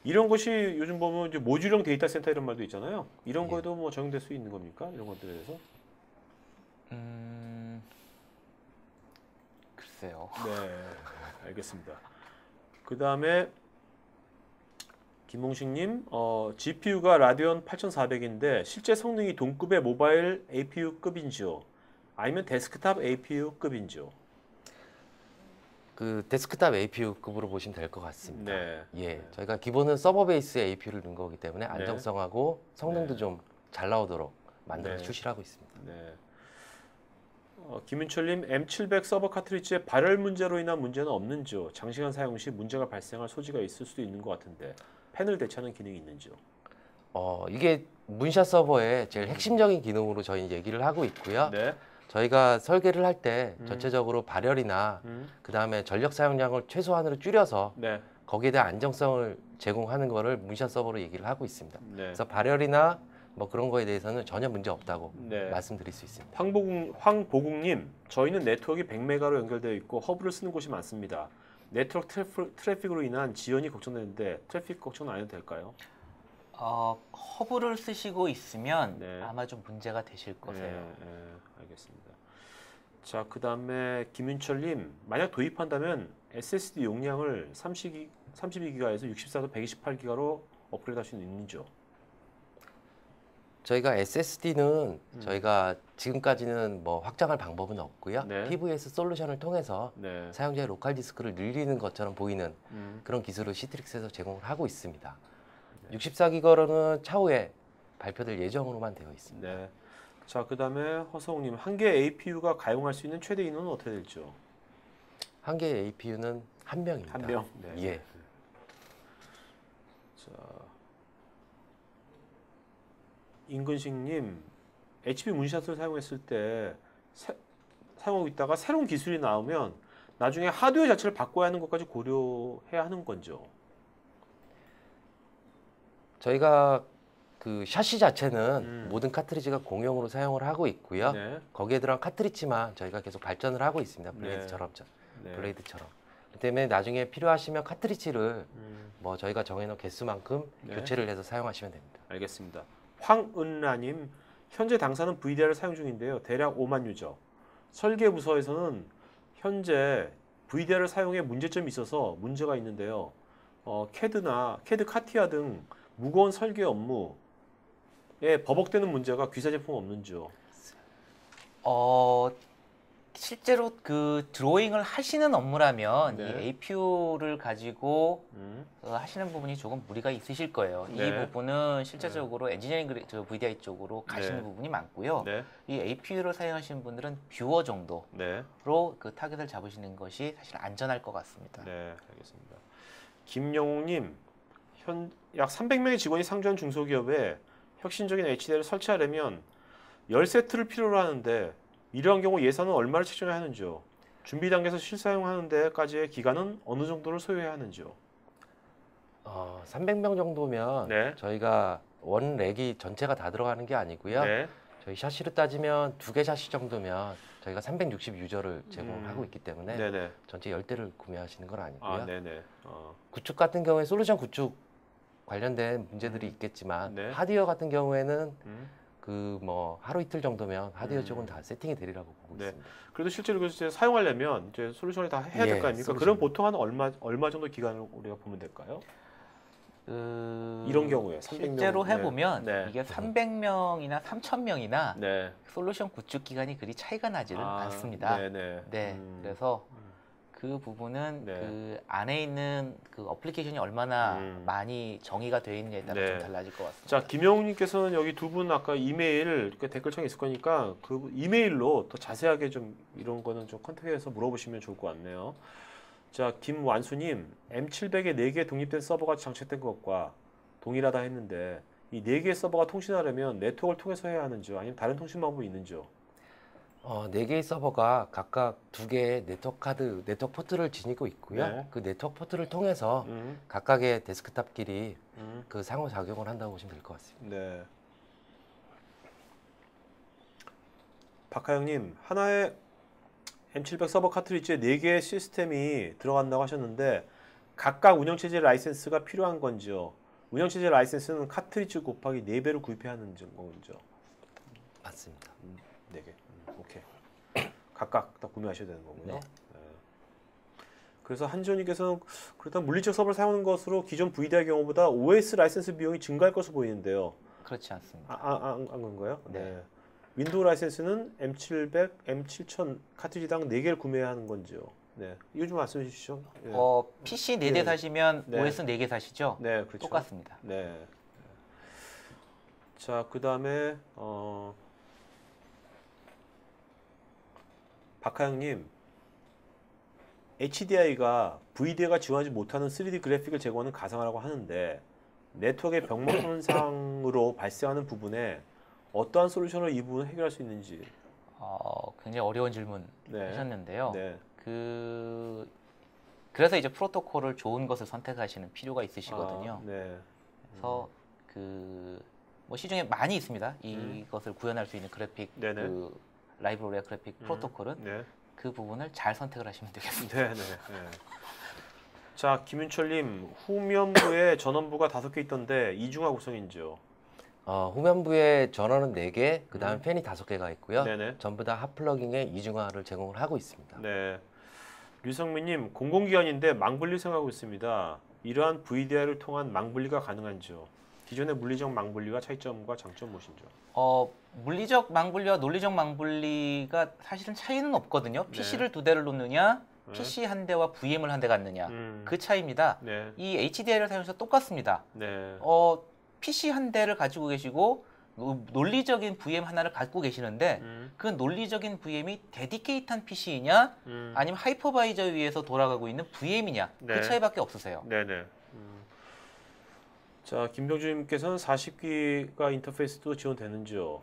[SPEAKER 1] 이런 것이 요즘 보면 이제 모듈형 데이터 센터 이런 말도 있잖아요. 이런 거에도 뭐 적용될 수 있는 겁니까? 이런 것들에 대해서?
[SPEAKER 3] 글쎄요.
[SPEAKER 1] 알겠습니다. 그 다음에 김홍식님, GPU가 라디온 8400인데 실제 성능이 동급의 모바일 APU급인지요? 아니면 데스크탑 APU급인지요?
[SPEAKER 2] 그 데스크탑 APU급으로 보시면 될 것 같습니다. 저희가 기본은 서버 베이스 APU를 넣은 거기 때문에 안정성하고 성능도 좀 잘 나오도록 만들어서 출시를 하고 있습니다.
[SPEAKER 1] 김윤철님, M700 서버 카트리지의 발열 문제로 인한 문제는 없는지요? 장시간 사용 시 문제가 발생할 소지가 있을 수도 있는 것 같은데 팬을 대체하는 기능이 있는지요?
[SPEAKER 2] 이게 문샷 서버의 제일 핵심적인 기능으로 저희 얘기를 하고 있고요.
[SPEAKER 1] 네.
[SPEAKER 2] 저희가 설계를 할 때 전체적으로 발열이나 그 다음에 전력 사용량을 최소한으로 줄여서
[SPEAKER 1] 네.
[SPEAKER 2] 거기에 대한 안정성을 제공하는 거를 문샷 서버로 얘기를 하고 있습니다.
[SPEAKER 1] 네.
[SPEAKER 2] 그래서 발열이나 뭐 그런 거에 대해서는 전혀 문제 없다고
[SPEAKER 1] 네.
[SPEAKER 2] 말씀드릴 수 있습니다.
[SPEAKER 1] 황보국님, 저희는 네트워크가 100메가로 연결되어 있고 허브를 쓰는 곳이 많습니다. 네트워크 트래픽으로 인한 지연이 걱정되는데 트래픽 걱정은 안 해도 될까요?
[SPEAKER 3] 허브를 쓰시고 있으면
[SPEAKER 1] 네.
[SPEAKER 3] 아마 좀 문제가 되실 거세요.
[SPEAKER 1] 네, 알겠습니다. 자, 그 다음에 김윤철님, 만약 도입한다면 SSD 용량을 32기가에서 64에서 128기가로 업그레이드 할 수 있는지요?
[SPEAKER 2] 저희가 SSD는 저희가 지금까지는 뭐 확장할 방법은 없고요.
[SPEAKER 1] 네.
[SPEAKER 2] PVS 솔루션을 통해서
[SPEAKER 1] 네.
[SPEAKER 2] 사용자의 로컬 디스크를 늘리는 것처럼 보이는 그런 기술을 시트릭스에서 제공을 하고 있습니다. 네. 64기가로는 차후에 발표될 예정으로만 되어 있습니다.
[SPEAKER 1] 네. 자, 그 다음에 허성욱님, 한 개 APU가 가용할 수 있는 최대 인원은 어떻게 될지요?
[SPEAKER 2] 한 개의 APU는 한 명입니다.
[SPEAKER 1] 한 명? 네.
[SPEAKER 2] 예.
[SPEAKER 1] 자, 임근식님, HP 문샷을 사용했을 때 사용하고 있다가 새로운 기술이 나오면 나중에 하드웨어 자체를 바꿔야 하는 것까지 고려해야 하는 건죠?
[SPEAKER 2] 저희가 그 샤시 자체는 모든 카트리지가 공용으로 사용을 하고 있고요.
[SPEAKER 1] 네.
[SPEAKER 2] 거기에 들어간 카트리지만 저희가 계속 발전을 하고 있습니다. 블레이드처럼.
[SPEAKER 1] 네.
[SPEAKER 2] 블레이드처럼. 그 때문에 나중에 필요하시면 카트리지를 뭐 저희가 정해놓은 개수만큼
[SPEAKER 1] 네.
[SPEAKER 2] 교체를 해서 사용하시면 됩니다.
[SPEAKER 1] 알겠습니다. 황은라님, 현재 당사는 VDI를 사용 중인데요. 대략 5만 유저. 설계 부서에서는 현재 VDI를 사용해 문제점이 있어서 문제가 있는데요. 캐드 카티아 등 무거운 설계 업무에 버벅대는 문제가 귀사 제품 없는지요?
[SPEAKER 3] 실제로 그 드로잉을 하시는 업무라면
[SPEAKER 1] 네.
[SPEAKER 3] 이 APU를 가지고 하시는 부분이 조금 무리가 있으실 거예요.
[SPEAKER 1] 네.
[SPEAKER 3] 이 부분은 실제적으로 엔지니어링 VDI 쪽으로 가시는
[SPEAKER 1] 네.
[SPEAKER 3] 부분이 많고요.
[SPEAKER 1] 네.
[SPEAKER 3] 이 APU를 사용하시는 분들은 뷰어 정도로
[SPEAKER 1] 네.
[SPEAKER 3] 그 타겟을 잡으시는 것이 사실 안전할 것 같습니다.
[SPEAKER 1] 네, 알겠습니다. 김영웅님, 약 300명의 직원이 상주한 중소기업에 혁신적인 HDI를 설치하려면 10세트를 필요로 하는데 이러한 경우 예산은 얼마를 책정해야 하는지요? 준비 단계에서 실사용하는 데까지의 기간은 어느 정도를 소요해야 하는지요?
[SPEAKER 2] 300명 정도면
[SPEAKER 1] 네.
[SPEAKER 2] 저희가 원 렉이 전체가 다 들어가는 게 아니고요.
[SPEAKER 1] 네.
[SPEAKER 2] 저희 샤시로 따지면 2개 샤시 정도면 저희가 360 유저를 제공하고 있기 때문에
[SPEAKER 1] 네네.
[SPEAKER 2] 전체 10대를 구매하시는 건 아니고요.
[SPEAKER 1] 아, 네네.
[SPEAKER 2] 구축 같은 경우에 솔루션 구축 관련된 문제들이 있겠지만
[SPEAKER 1] 네.
[SPEAKER 2] 하드웨어 같은 경우에는 그 뭐 하루 이틀 정도면 하드웨어 쪽은 다 세팅이 되리라고 보고
[SPEAKER 1] 네.
[SPEAKER 2] 있습니다.
[SPEAKER 1] 그래도 실제로 이제 사용하려면 이제 솔루션을 다 해야 될 거 아닙니까?
[SPEAKER 2] 솔루션.
[SPEAKER 1] 그럼 보통 한 얼마 정도 기간을 우리가 보면 될까요? 이런 경우에 300명.
[SPEAKER 3] 실제로 해보면
[SPEAKER 1] 네.
[SPEAKER 3] 이게 300명이나 3,000명이나
[SPEAKER 1] 네.
[SPEAKER 3] 솔루션 구축 기간이 그리 차이가 나지는 않습니다.
[SPEAKER 1] 네네.
[SPEAKER 3] 네, 그래서 그 부분은
[SPEAKER 1] 네.
[SPEAKER 3] 그 안에 있는 그 어플리케이션이 얼마나 많이 정의가 되어 있느냐에 따라
[SPEAKER 1] 네.
[SPEAKER 3] 좀 달라질 것 같습니다.
[SPEAKER 1] 자, 김영웅님께서는 여기 두 분 아까 이메일 댓글창에 있을 거니까 그 이메일로 더 자세하게 좀 이런 거는 좀 컨택해서 물어보시면 좋을 것 같네요. 자, 김완수님, M700에 4개 독립된 서버가 장착된 것과 동일하다 했는데 이 4개의 서버가 통신하려면 네트워크를 통해서 해야 하는지요? 아니면 다른 통신 방법이 있는지요?
[SPEAKER 2] 4개의 서버가 각각 2개의 네트워크 포트를 지니고 있고요.
[SPEAKER 1] 네.
[SPEAKER 2] 그 네트워크 포트를 통해서 각각의 데스크탑끼리 그 상호작용을 한다고 보시면 될 것 같습니다.
[SPEAKER 1] 네. 박하영님, 하나의 M700 서버 카트리지에 4개의 시스템이 들어간다고 하셨는데 각각 운영체제 라이센스가 필요한 건지요? 운영체제 라이센스는 카트리지 곱하기 4배로 구입해야 하는 건지요?
[SPEAKER 2] 맞습니다.
[SPEAKER 1] 4개. 오케이. 각각 다 구매하셔야 되는 거고요.
[SPEAKER 2] 네.
[SPEAKER 1] 네. 그래서 한지원님께서는 그렇다면 물리적 서버를 사용하는 것으로 기존 VDI 경우보다 OS 라이센스 비용이 증가할 것으로 보이는데요.
[SPEAKER 3] 그렇지 않습니다.
[SPEAKER 1] 안 건가요?
[SPEAKER 3] 네.
[SPEAKER 1] 윈도우 라이센스는 M700, M7000 카트리지당 4개를 구매해야 하는 건지요? 네. 이거 좀 말씀해 주시죠. 네.
[SPEAKER 3] PC 4대 사시면
[SPEAKER 1] 네.
[SPEAKER 3] OS 4개 사시죠?
[SPEAKER 1] 네, 그렇죠.
[SPEAKER 3] 똑같습니다.
[SPEAKER 1] 네. 자, 그 다음에 박하영님, HDI가 VDI가 지원하지 못하는 3D 그래픽을 제공하는 가상화라고 하는데 네트워크의 병목 현상으로 발생하는 부분에 어떠한 솔루션을 이 부분을 해결할 수 있는지.
[SPEAKER 3] 굉장히 어려운 질문
[SPEAKER 1] 네.
[SPEAKER 3] 하셨는데요.
[SPEAKER 1] 네.
[SPEAKER 3] 그래서 이제 프로토콜을 좋은 것을 선택하시는 필요가 있으시거든요.
[SPEAKER 1] 네.
[SPEAKER 3] 그래서 뭐 시중에 많이 있습니다. 이것을 구현할 수 있는 그래픽 라이브러리와 그래픽 프로토콜은
[SPEAKER 1] 네.
[SPEAKER 3] 그 부분을 잘 선택을 하시면 되겠습니다.
[SPEAKER 1] 네. 자, 김윤철님, 후면부에 전원부가 5개 있던데 이중화 구성인지요?
[SPEAKER 2] 후면부에 전원은 4개, 그 다음 팬이 5개가 있고요.
[SPEAKER 1] 네네.
[SPEAKER 2] 전부 다 핫플러깅에 이중화를 제공을 하고 있습니다.
[SPEAKER 1] 네. 류성민님, 공공기관인데 망분리 생각하고 있습니다. 이러한 VDI를 통한 망분리가 가능한지요? 기존의 물리적 망분리와 차이점과 장점 무엇인지요?
[SPEAKER 3] 물리적 망분리와 논리적 망분리가 사실은 차이는 없거든요. PC를 2대를 놓느냐, PC 한 대와 VM을 한 대 갖느냐, 그 차이입니다.
[SPEAKER 2] 네.
[SPEAKER 3] 이 HDI를 사용해서 똑같습니다.
[SPEAKER 1] 네.
[SPEAKER 3] PC 한 대를 가지고 계시고 논리적인 VM 하나를 갖고 계시는데 그 논리적인 VM이 데디케이트한 PC이냐 아니면 하이퍼바이저 위에서 돌아가고 있는 VM이냐 그 차이밖에 없으세요.
[SPEAKER 1] 네네. 자, 김병주님께서는 40기가 인터페이스도 지원되는지요?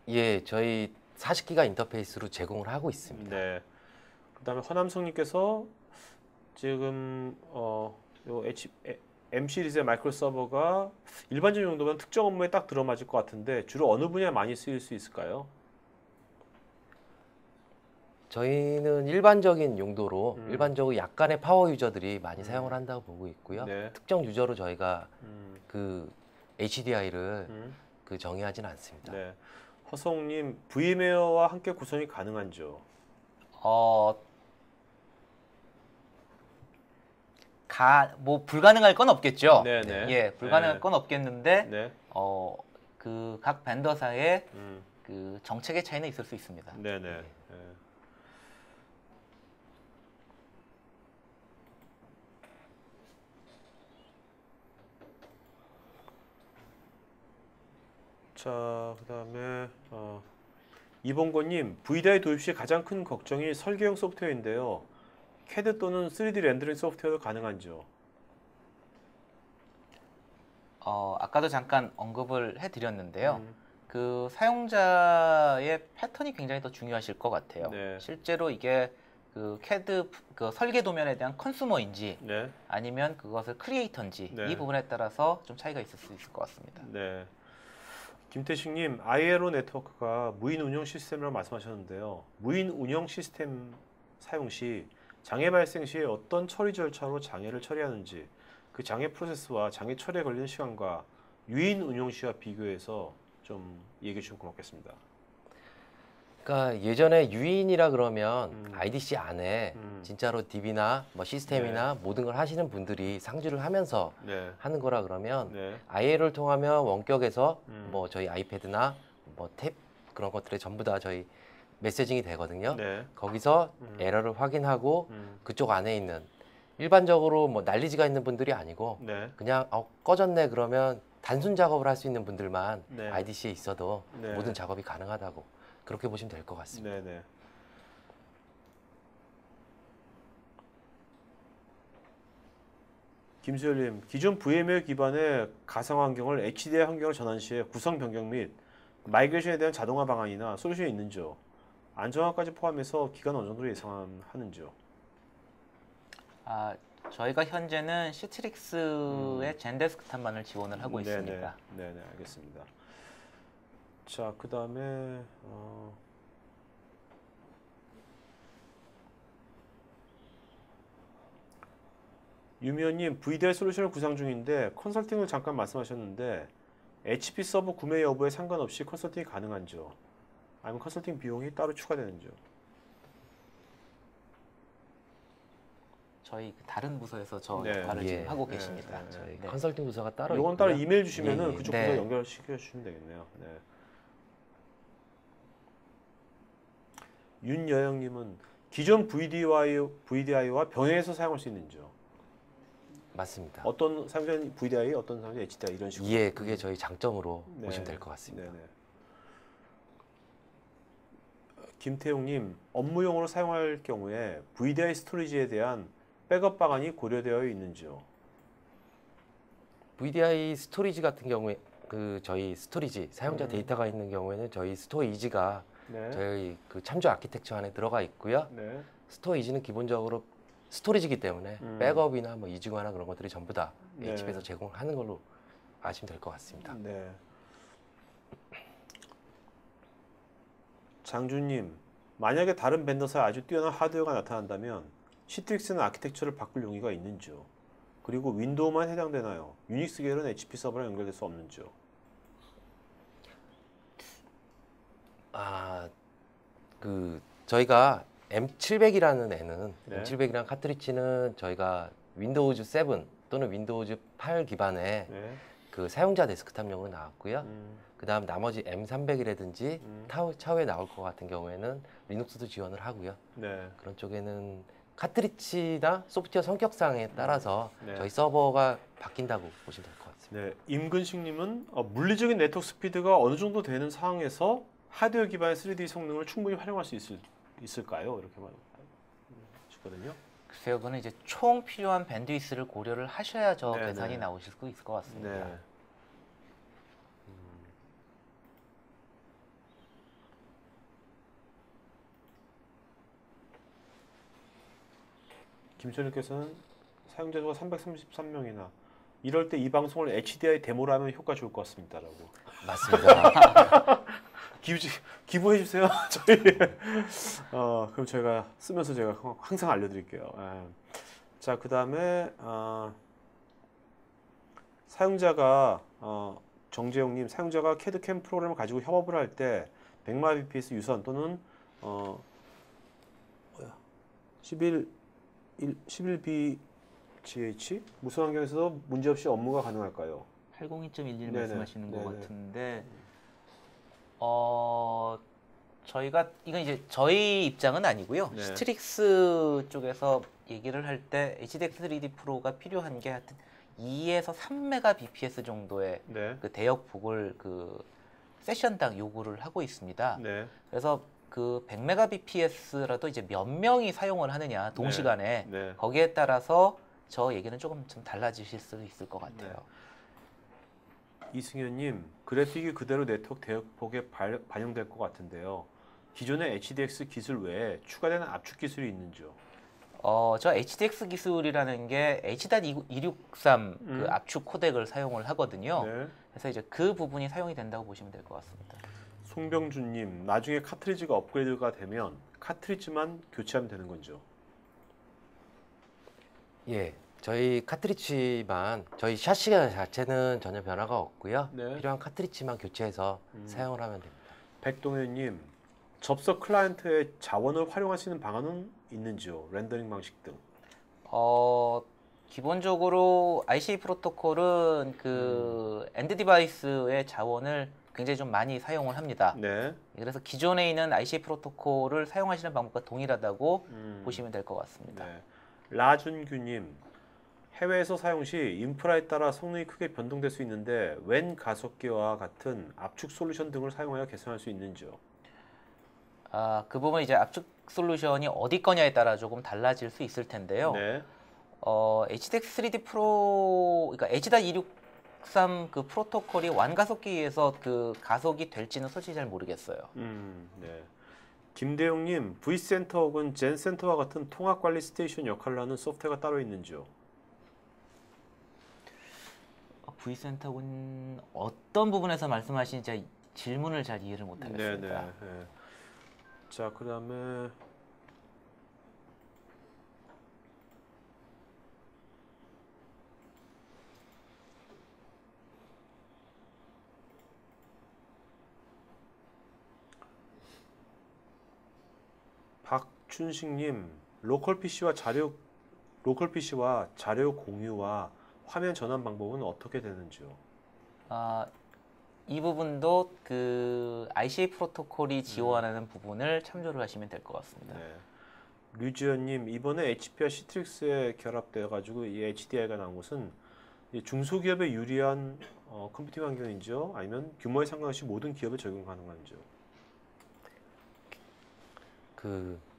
[SPEAKER 2] 예, 저희 40기가 인터페이스로 제공을 하고 있습니다.
[SPEAKER 1] 네. 그다음에 허남성님께서 지금 요 M 시리즈의 마이크로 서버가 일반적인 용도면 특정 업무에 딱 들어맞을 것 같은데 주로 어느 분야에 많이 쓰일 수 있을까요?
[SPEAKER 2] 저희는 일반적인 용도로 일반적으로 약간의 파워 유저들이 많이 사용을 한다고 보고 있고요.
[SPEAKER 1] 네.
[SPEAKER 2] 특정 유저로 저희가 그 HDI를 정의하지는 않습니다.
[SPEAKER 1] 네. 허성님, VM웨어와 함께 구성이 가능한지요?
[SPEAKER 3] 뭐 불가능할 건 없겠죠.
[SPEAKER 1] 네네.
[SPEAKER 3] 예, 불가능할 건 없겠는데
[SPEAKER 1] 네.
[SPEAKER 3] 그 각 벤더사의 그 정책의 차이는 있을 수 있습니다.
[SPEAKER 1] 네네. 네. 자, 그다음에 이봉건님, VDI 도입 시 가장 큰 걱정이 설계형 소프트웨어인데요. CAD 또는 3D 렌더링 소프트웨어도 가능한지요?
[SPEAKER 3] 아까도 잠깐 언급을 해드렸는데요. 그 사용자의 패턴이 굉장히 더 중요하실 것 같아요.
[SPEAKER 1] 네.
[SPEAKER 3] 실제로 이게 그 CAD 그 설계 도면에 대한 컨슈머인지
[SPEAKER 1] 네.
[SPEAKER 3] 아니면 그것을 크리에이터인지
[SPEAKER 1] 네.
[SPEAKER 3] 이 부분에 따라서 좀 차이가 있을 수 있을 것 같습니다.
[SPEAKER 1] 네. 김태식님, ILO 네트워크가 무인 운영 시스템이라고 말씀하셨는데요. 무인 운영 시스템 사용 시 장애 발생 시에 어떤 처리 절차로 장애를 처리하는지, 그 장애 프로세스와 장애 처리에 걸리는 시간과 유인 운영 시와 비교해서 좀 얘기해 주시면 고맙겠습니다.
[SPEAKER 2] 그러니까 예전에 유인이라 그러면 IDC 안에 진짜로 DB나 뭐 시스템이나 모든 걸 하시는 분들이 상주를 하면서 하는 거라 그러면 IL을 통하면 원격에서 뭐 저희 아이패드나 뭐 탭 그런 것들에 전부 다 저희 메시징이 되거든요. 거기서 에러를 확인하고 그쪽 안에 있는 일반적으로 뭐 난리지가 있는 분들이 아니고 그냥 꺼졌네 그러면 단순 작업을 할 수 있는 분들만 IDC에 있어도 모든 작업이 가능하다고 그렇게 보시면 될 것 같습니다.
[SPEAKER 1] 네네. 김수열님, 기존 VMware 기반의 가상 환경을 HDI 환경으로 전환 시에 구성 변경 및 마이그레이션에 대한 자동화 방안이나 솔루션이 있는지요? 안정화까지 포함해서 기간 어느 정도 예상하는지요?
[SPEAKER 3] 저희가 현재는 시트릭스의 젠데스크탑만을 지원을 하고 있습니다.
[SPEAKER 1] 네네, 알겠습니다. 자, 그 다음에 유미연님, VDI 솔루션을 구상 중인데 컨설팅을 잠깐 말씀하셨는데 HP 서버 구매 여부에 상관없이 컨설팅이 가능한지요? 아니면 컨설팅 비용이 따로 추가되는지요?
[SPEAKER 3] 저희 다른 부서에서 저 역할을 지금 하고 계십니다.
[SPEAKER 2] 저희 컨설팅 부서가 따로
[SPEAKER 1] 이건 따로 이메일 주시면은 그쪽 부서 연결시켜 주시면 되겠네요. 네. 윤여영님은 기존 VDI와 병행해서 사용할 수 있는지요?
[SPEAKER 2] 맞습니다.
[SPEAKER 1] 어떤 사용자는 VDI, 어떤 사용자는 HDI 이런 식으로?
[SPEAKER 2] 예, 그게 저희 장점으로 보시면 될 것 같습니다.
[SPEAKER 1] 네네. 김태용님, 업무용으로 사용할 경우에 VDI 스토리지에 대한 백업 방안이 고려되어 있는지요?
[SPEAKER 2] VDI 스토리지 같은 경우에 저희 스토리지 사용자 데이터가 있는 경우에는 저희 스토이지가
[SPEAKER 1] 네.
[SPEAKER 2] 저희 그 참조 아키텍처 안에 들어가 있고요.
[SPEAKER 1] 네.
[SPEAKER 2] 스토이지는 기본적으로 스토리지이기 때문에 백업이나 뭐 이중화나 그런 것들이 전부 다
[SPEAKER 1] 네.
[SPEAKER 2] HP에서 제공하는 걸로 아시면 될 것 같습니다.
[SPEAKER 1] 네. 장주님, 만약에 다른 벤더사에 아주 뛰어난 하드웨어가 나타난다면 시트릭스는 아키텍처를 바꿀 용의가 있는지요? 그리고 윈도우만 해당되나요? 유닉스 계열은 HP 서버랑 연결될 수 없는지요?
[SPEAKER 2] 저희가 M700이라는 애는
[SPEAKER 1] 네.
[SPEAKER 2] M700이라는 카트리지는 저희가 윈도우즈 7 또는 윈도우즈 8 기반의
[SPEAKER 1] 네.
[SPEAKER 2] 그 사용자 데스크탑용으로 나왔고요. 그다음 나머지 M300이라든지 차후에 나올 것 같은 경우에는 리눅스도 지원을 하고요.
[SPEAKER 1] 네.
[SPEAKER 2] 그런 쪽에는 카트리지나 소프트웨어 성격상에 따라서
[SPEAKER 1] 네.
[SPEAKER 2] 저희 서버가 바뀐다고 보시면 될 것 같습니다.
[SPEAKER 1] 네. 임근식님은 물리적인 네트워크 스피드가 어느 정도 되는 상황에서 하드웨어 기반의 3D 성능을 충분히 활용할 수 있을까요? 이렇게 말하시거든요.
[SPEAKER 3] 글쎄요, 그거는 이제 총 필요한 밴드위스를 고려를 하셔야 저
[SPEAKER 1] 네,
[SPEAKER 3] 계산이
[SPEAKER 1] 네.
[SPEAKER 3] 나오실 수 있을 것 같습니다.
[SPEAKER 1] 네. 김철님께서는 사용자 수가 333명이나 이럴 때 이 방송을 HDI 데모로 하면 효과 좋을 것 같습니다라고.
[SPEAKER 2] 맞습니다.
[SPEAKER 1] 기부해 주세요. 저희 그럼 제가 쓰면서 제가 항상 알려드릴게요. 자, 그 다음에 사용자가 정재용님, 사용자가 캐드캠 프로그램을 가지고 협업을 할 때 100마 bps 유선 또는 11bgh 무선 환경에서도 문제없이 업무가 가능할까요?
[SPEAKER 3] 802.11
[SPEAKER 1] 네네.
[SPEAKER 3] 말씀하시는 것
[SPEAKER 1] 네네.
[SPEAKER 3] 같은데 저희가 이건 이제 저희 입장은 아니고요.
[SPEAKER 1] 네.
[SPEAKER 3] 시트릭스 쪽에서 얘기를 할 때 HDX 3D 프로가 필요한 게 하여튼 2에서 3메가bps 정도의
[SPEAKER 1] 네.
[SPEAKER 3] 그 대역폭을 그 세션당 요구를 하고 있습니다.
[SPEAKER 1] 네.
[SPEAKER 3] 그래서 그 100메가bps라도 이제 몇 명이 사용을 하느냐 동시간에
[SPEAKER 1] 네.
[SPEAKER 3] 거기에 따라서 저 얘기는 조금 좀 달라지실 수 있을 것 같아요.
[SPEAKER 1] 이승현님, 그래픽이 그대로 네트워크 대역폭에 반영될 것 같은데요. 기존의 HDX 기술 외에 추가되는 압축 기술이 있는지요?
[SPEAKER 3] 저 HDX 기술이라는 게 H.263 그 압축 코덱을 사용을 하거든요.
[SPEAKER 1] 네.
[SPEAKER 3] 그래서 이제 그 부분이 사용이 된다고 보시면 될 것 같습니다.
[SPEAKER 1] 송병준님, 나중에 카트리지가 업그레이드가 되면 카트리지만 교체하면 되는 건지요?
[SPEAKER 2] 예, 저희 카트리지만 저희 샤시가 자체는 전혀 변화가 없고요.
[SPEAKER 1] 네.
[SPEAKER 2] 필요한 카트리지만 교체해서 사용을 하면 됩니다.
[SPEAKER 1] 백동현님, 접속 클라이언트의 자원을 활용할 수 있는 방안은 있는지요? 렌더링 방식 등.
[SPEAKER 3] 기본적으로 ICA 프로토콜은 그 엔드 디바이스의 자원을 굉장히 좀 많이 사용을 합니다.
[SPEAKER 1] 네.
[SPEAKER 3] 그래서 기존에 있는 ICA 프로토콜을 사용하시는 방법과 동일하다고 보시면 될 것 같습니다.
[SPEAKER 1] 네. 라준규님, 해외에서 사용 시 인프라에 따라 성능이 크게 변동될 수 있는데 웬 가속기와 같은 압축 솔루션 등을 사용하여 개선할 수 있는지요?
[SPEAKER 3] 그 부분 이제 압축 솔루션이 어디 거냐에 따라 조금 달라질 수 있을 텐데요.
[SPEAKER 1] 네.
[SPEAKER 3] HDX 3D 프로, 그러니까 H.263 그 프로토콜이 완가속기에서 그 가속이 될지는 솔직히 잘 모르겠어요.
[SPEAKER 1] 네. 김대용님, V센터 혹은 젠센터와 같은 통합관리 스테이션 역할을 하는 소프트웨어가 따로 있는지요?
[SPEAKER 3] V센터는 어떤 부분에서 말씀하시는지 질문을 잘 이해를 못하겠습니다.
[SPEAKER 1] 네. 자, 그 다음에 박춘식님, 로컬 PC와 자료 공유와 화면 전환 방법은 어떻게 되는지요?
[SPEAKER 3] 이 부분도 그 ICA 프로토콜이 지원하는 부분을 참조를 하시면 될 것 같습니다.
[SPEAKER 1] 네. 류지연님, 이번에 HP와 시트릭스에 결합되어 가지고 이 HDI가 나온 것은 중소기업에 유리한 컴퓨팅 환경인지요? 아니면 규모에 상관없이 모든 기업에 적용 가능한지요?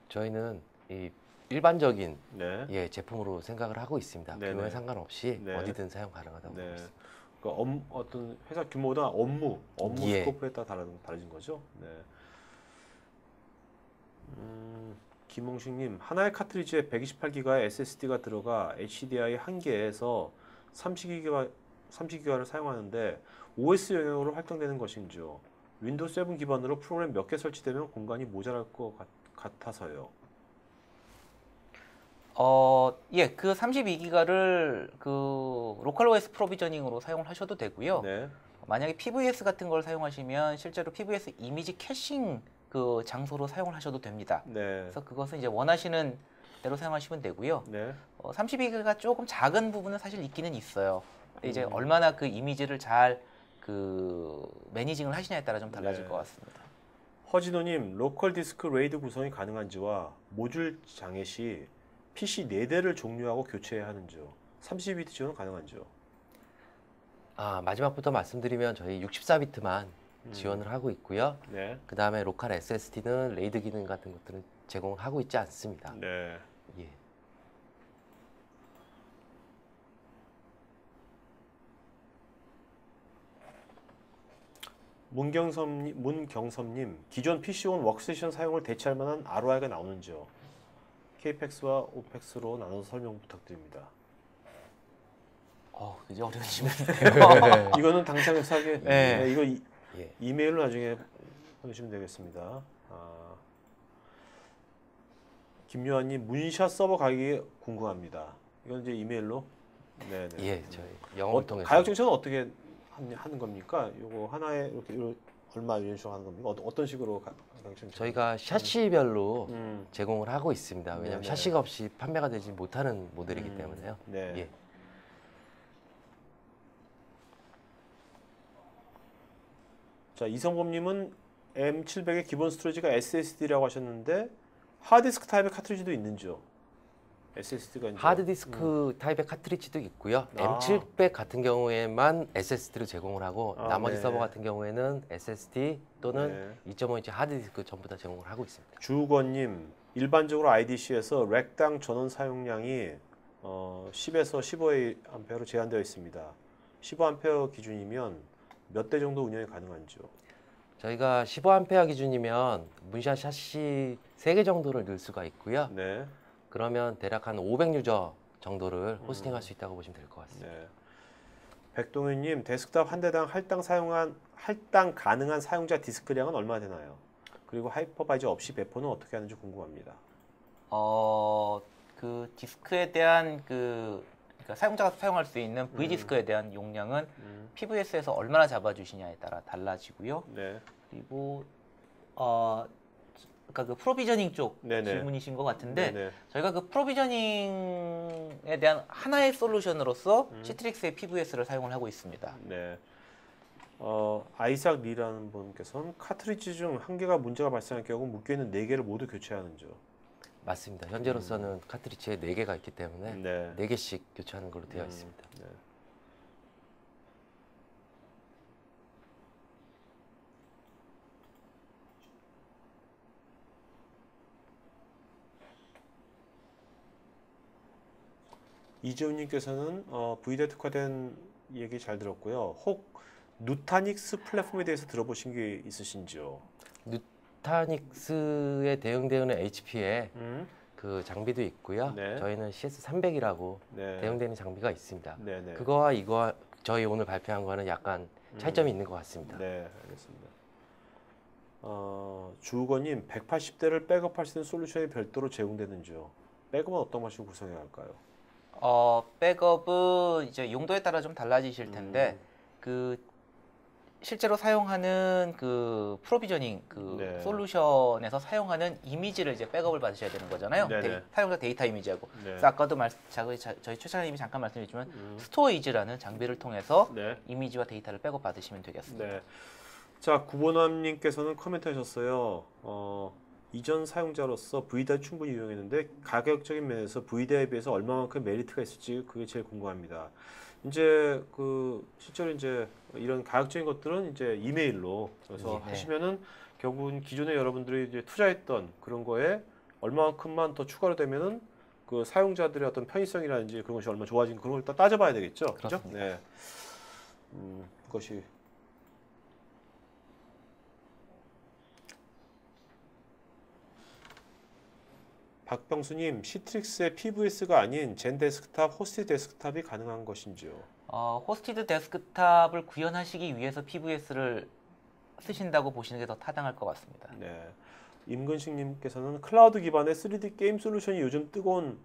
[SPEAKER 2] 저희는 이 일반적인
[SPEAKER 1] 네.
[SPEAKER 2] 예, 제품으로 생각을 하고 있습니다.
[SPEAKER 1] 네네.
[SPEAKER 2] 규모에 상관없이
[SPEAKER 1] 네.
[SPEAKER 2] 어디든 사용 가능하다고 보고 있습니다.
[SPEAKER 1] 그러니까 어떤 회사 규모보다 업무
[SPEAKER 2] 예.
[SPEAKER 1] 스코프에 따라 다르진 거죠. 네. 김홍식님, 하나의 카트리지에 128기가의 SSD가 들어가 HDI 한 개에서 30기가를 사용하는데 OS 영역으로 활동되는 것인지요. 윈도우 7 기반으로 프로그램 몇 개 설치되면 공간이 모자랄 것 같아서요.
[SPEAKER 3] 예, 그 32기가를 그 로컬 OS 프로비저닝으로 사용을 하셔도 되고요.
[SPEAKER 1] 네.
[SPEAKER 3] 만약에 PVS 같은 걸 사용하시면 실제로 PVS 이미지 캐싱 그 장소로 사용을 하셔도 됩니다.
[SPEAKER 1] 네.
[SPEAKER 3] 그래서 그것은 이제 원하시는 대로 사용하시면 되고요.
[SPEAKER 1] 네.
[SPEAKER 3] 32기가가 조금 작은 부분은 사실 있기는 있어요. 근데 이제 얼마나 그 이미지를 잘 그 매니징을 하시냐에 따라 좀 달라질
[SPEAKER 1] 네.
[SPEAKER 3] 것 같습니다.
[SPEAKER 1] 허진호님, 로컬 디스크 레이드 구성이 가능한지와 모듈 장애 시 PC 4대를 종료하고 교체해야 하는지요. 32비트 지원은 가능한지요.
[SPEAKER 2] 마지막부터 말씀드리면 저희 64비트만 지원을 하고 있고요.
[SPEAKER 1] 네.
[SPEAKER 2] 그 다음에 로컬 SSD는 레이드 기능 같은 것들은 제공을 하고 있지 않습니다.
[SPEAKER 1] 네.
[SPEAKER 2] 예.
[SPEAKER 1] 문경섭님, 기존 PC-온 워크스테이션 사용을 대체할 만한 ROI가 나오는지요? KPEX와 OPEX로 나눠서 설명 부탁드립니다.
[SPEAKER 3] 이제 어려운 질문인데요.
[SPEAKER 1] 이거는 당장사게
[SPEAKER 3] 네.
[SPEAKER 1] 네, 이거 이메일로 나중에 보내시면 되겠습니다. 김요한님, 문샷 서버 가격이 궁금합니다. 이건 이제 이메일로. 네.
[SPEAKER 2] 예, 저희 영업을 통해서.
[SPEAKER 1] 가격 정책은 어떻게 하는 겁니까? 이거 하나에 이렇게 얼마 이런 식으로 하는 겁니까? 어떤 식으로 가격 정책?
[SPEAKER 2] 저희가 샤시별로 제공을 하고 있습니다. 왜냐하면
[SPEAKER 1] 네네.
[SPEAKER 2] 샤시가 없이 판매가 되지 못하는 모델이기 때문에요.
[SPEAKER 1] 네.
[SPEAKER 2] 예.
[SPEAKER 1] 자, 이성범님은 M700의 기본 스토리지가 SSD라고 하셨는데 하드디스크 타입의 카트리지도 있는지요? SSD가 이제
[SPEAKER 2] 하드디스크 타입의 카트리지도 있고요. M700 같은 경우에만 SSD를 제공을 하고 나머지
[SPEAKER 1] 네.
[SPEAKER 2] 서버 같은 경우에는 SSD 또는 2.5인치 하드디스크 전부 다 제공을 하고 있습니다.
[SPEAKER 1] 주건님, 일반적으로 IDC에서 렉당 전원 사용량이 10에서 15A로 제한되어 있습니다. 15A 기준이면 몇 대 정도 운영이 가능한지요?
[SPEAKER 2] 저희가 15A 기준이면 문샷 샤시 3개 정도를 넣을 수가 있고요.
[SPEAKER 1] 네.
[SPEAKER 2] 그러면 대략 한 500유저 정도를 호스팅할 수 있다고 보시면 될 것 같습니다.
[SPEAKER 1] 네. 백동윤님, 데스크탑 한 대당 할당 가능한 사용자 디스크량은 얼마나 되나요? 그리고 하이퍼바이저 없이 배포는 어떻게 하는지 궁금합니다.
[SPEAKER 3] 그 디스크에 대한 그러니까 사용자가 사용할 수 있는 V디스크에 대한 용량은 PVS에서 얼마나 잡아주시냐에 따라 달라지고요.
[SPEAKER 1] 네.
[SPEAKER 3] 그리고 그러니까 그 프로비저닝 쪽
[SPEAKER 1] 네네.
[SPEAKER 3] 질문이신 것 같은데
[SPEAKER 1] 네네.
[SPEAKER 3] 저희가 그 프로비저닝에 대한 하나의 솔루션으로서 시트릭스의 PVS를 사용을 하고 있습니다.
[SPEAKER 1] 네. 아이삭 리라는 분께서는 카트리지 중 한 개가 문제가 발생할 경우 묶여있는 4개를 모두 교체하는지요?
[SPEAKER 2] 맞습니다. 현재로서는 카트리지에 4개가 있기 때문에
[SPEAKER 1] 네.
[SPEAKER 2] 4개씩 교체하는 걸로 되어 있습니다.
[SPEAKER 1] 네. 이재훈님께서는 V대 특화된 얘기 잘 들었고요. 혹 누타닉스 플랫폼에 대해서 들어보신 게 있으신지요?
[SPEAKER 2] 누타닉스에 대응되는 HP에 그 장비도 있고요.
[SPEAKER 1] 네.
[SPEAKER 2] 저희는 CS300이라고
[SPEAKER 1] 네.
[SPEAKER 2] 대응되는 장비가 있습니다.
[SPEAKER 1] 네네.
[SPEAKER 2] 그거와 이거와 저희 오늘 발표한 거는 약간 차이점이 있는 것 같습니다.
[SPEAKER 1] 네, 알겠습니다. 주우건님, 180대를 백업할 수 있는 솔루션이 별도로 제공되는지요? 백업은 어떤 방식으로 구성해야 할까요?
[SPEAKER 3] 백업은 이제 용도에 따라 좀 달라지실 텐데 그 실제로 사용하는 그 프로비저닝 그
[SPEAKER 1] 네.
[SPEAKER 3] 솔루션에서 사용하는 이미지를 이제 백업을 받으셔야 되는 거잖아요.
[SPEAKER 1] 네네.
[SPEAKER 3] 사용자 데이터 이미지하고.
[SPEAKER 1] 네.
[SPEAKER 3] 그래서 아까도 저희 최차장님이 잠깐 말씀드렸지만 스토리지라는 장비를 통해서
[SPEAKER 1] 네.
[SPEAKER 3] 이미지와 데이터를 백업 받으시면 되겠습니다.
[SPEAKER 1] 네. 자, 구본함님께서는 코멘트 하셨어요. 이전 사용자로서 VDI 충분히 이용했는데 가격적인 면에서 VDI에 비해서 얼마만큼 메리트가 있을지 그게 제일 궁금합니다. 이제 실제로 이제 이런 가격적인 것들은 이제 이메일로 그래서
[SPEAKER 3] 네.
[SPEAKER 1] 하시면은 결국은 기존에 여러분들이 이제 투자했던 그런 거에 얼마만큼만 더 추가로 되면은 그 사용자들의 어떤 편의성이라든지 그런 것이 얼마나 좋아진 그런 걸 또 따져봐야 되겠죠. 그렇죠? 네. 그것이 박병수님, 시트릭스의 PVS가 아닌 젠 데스크탑, 호스티드 데스크탑이 가능한 것인지요?
[SPEAKER 3] 호스티드 데스크탑을 구현하시기 위해서 PVS를 쓰신다고 보시는 게 더 타당할 것 같습니다.
[SPEAKER 1] 네. 임근식님께서는 클라우드 기반의 3D 게임 솔루션이 요즘 뜨거운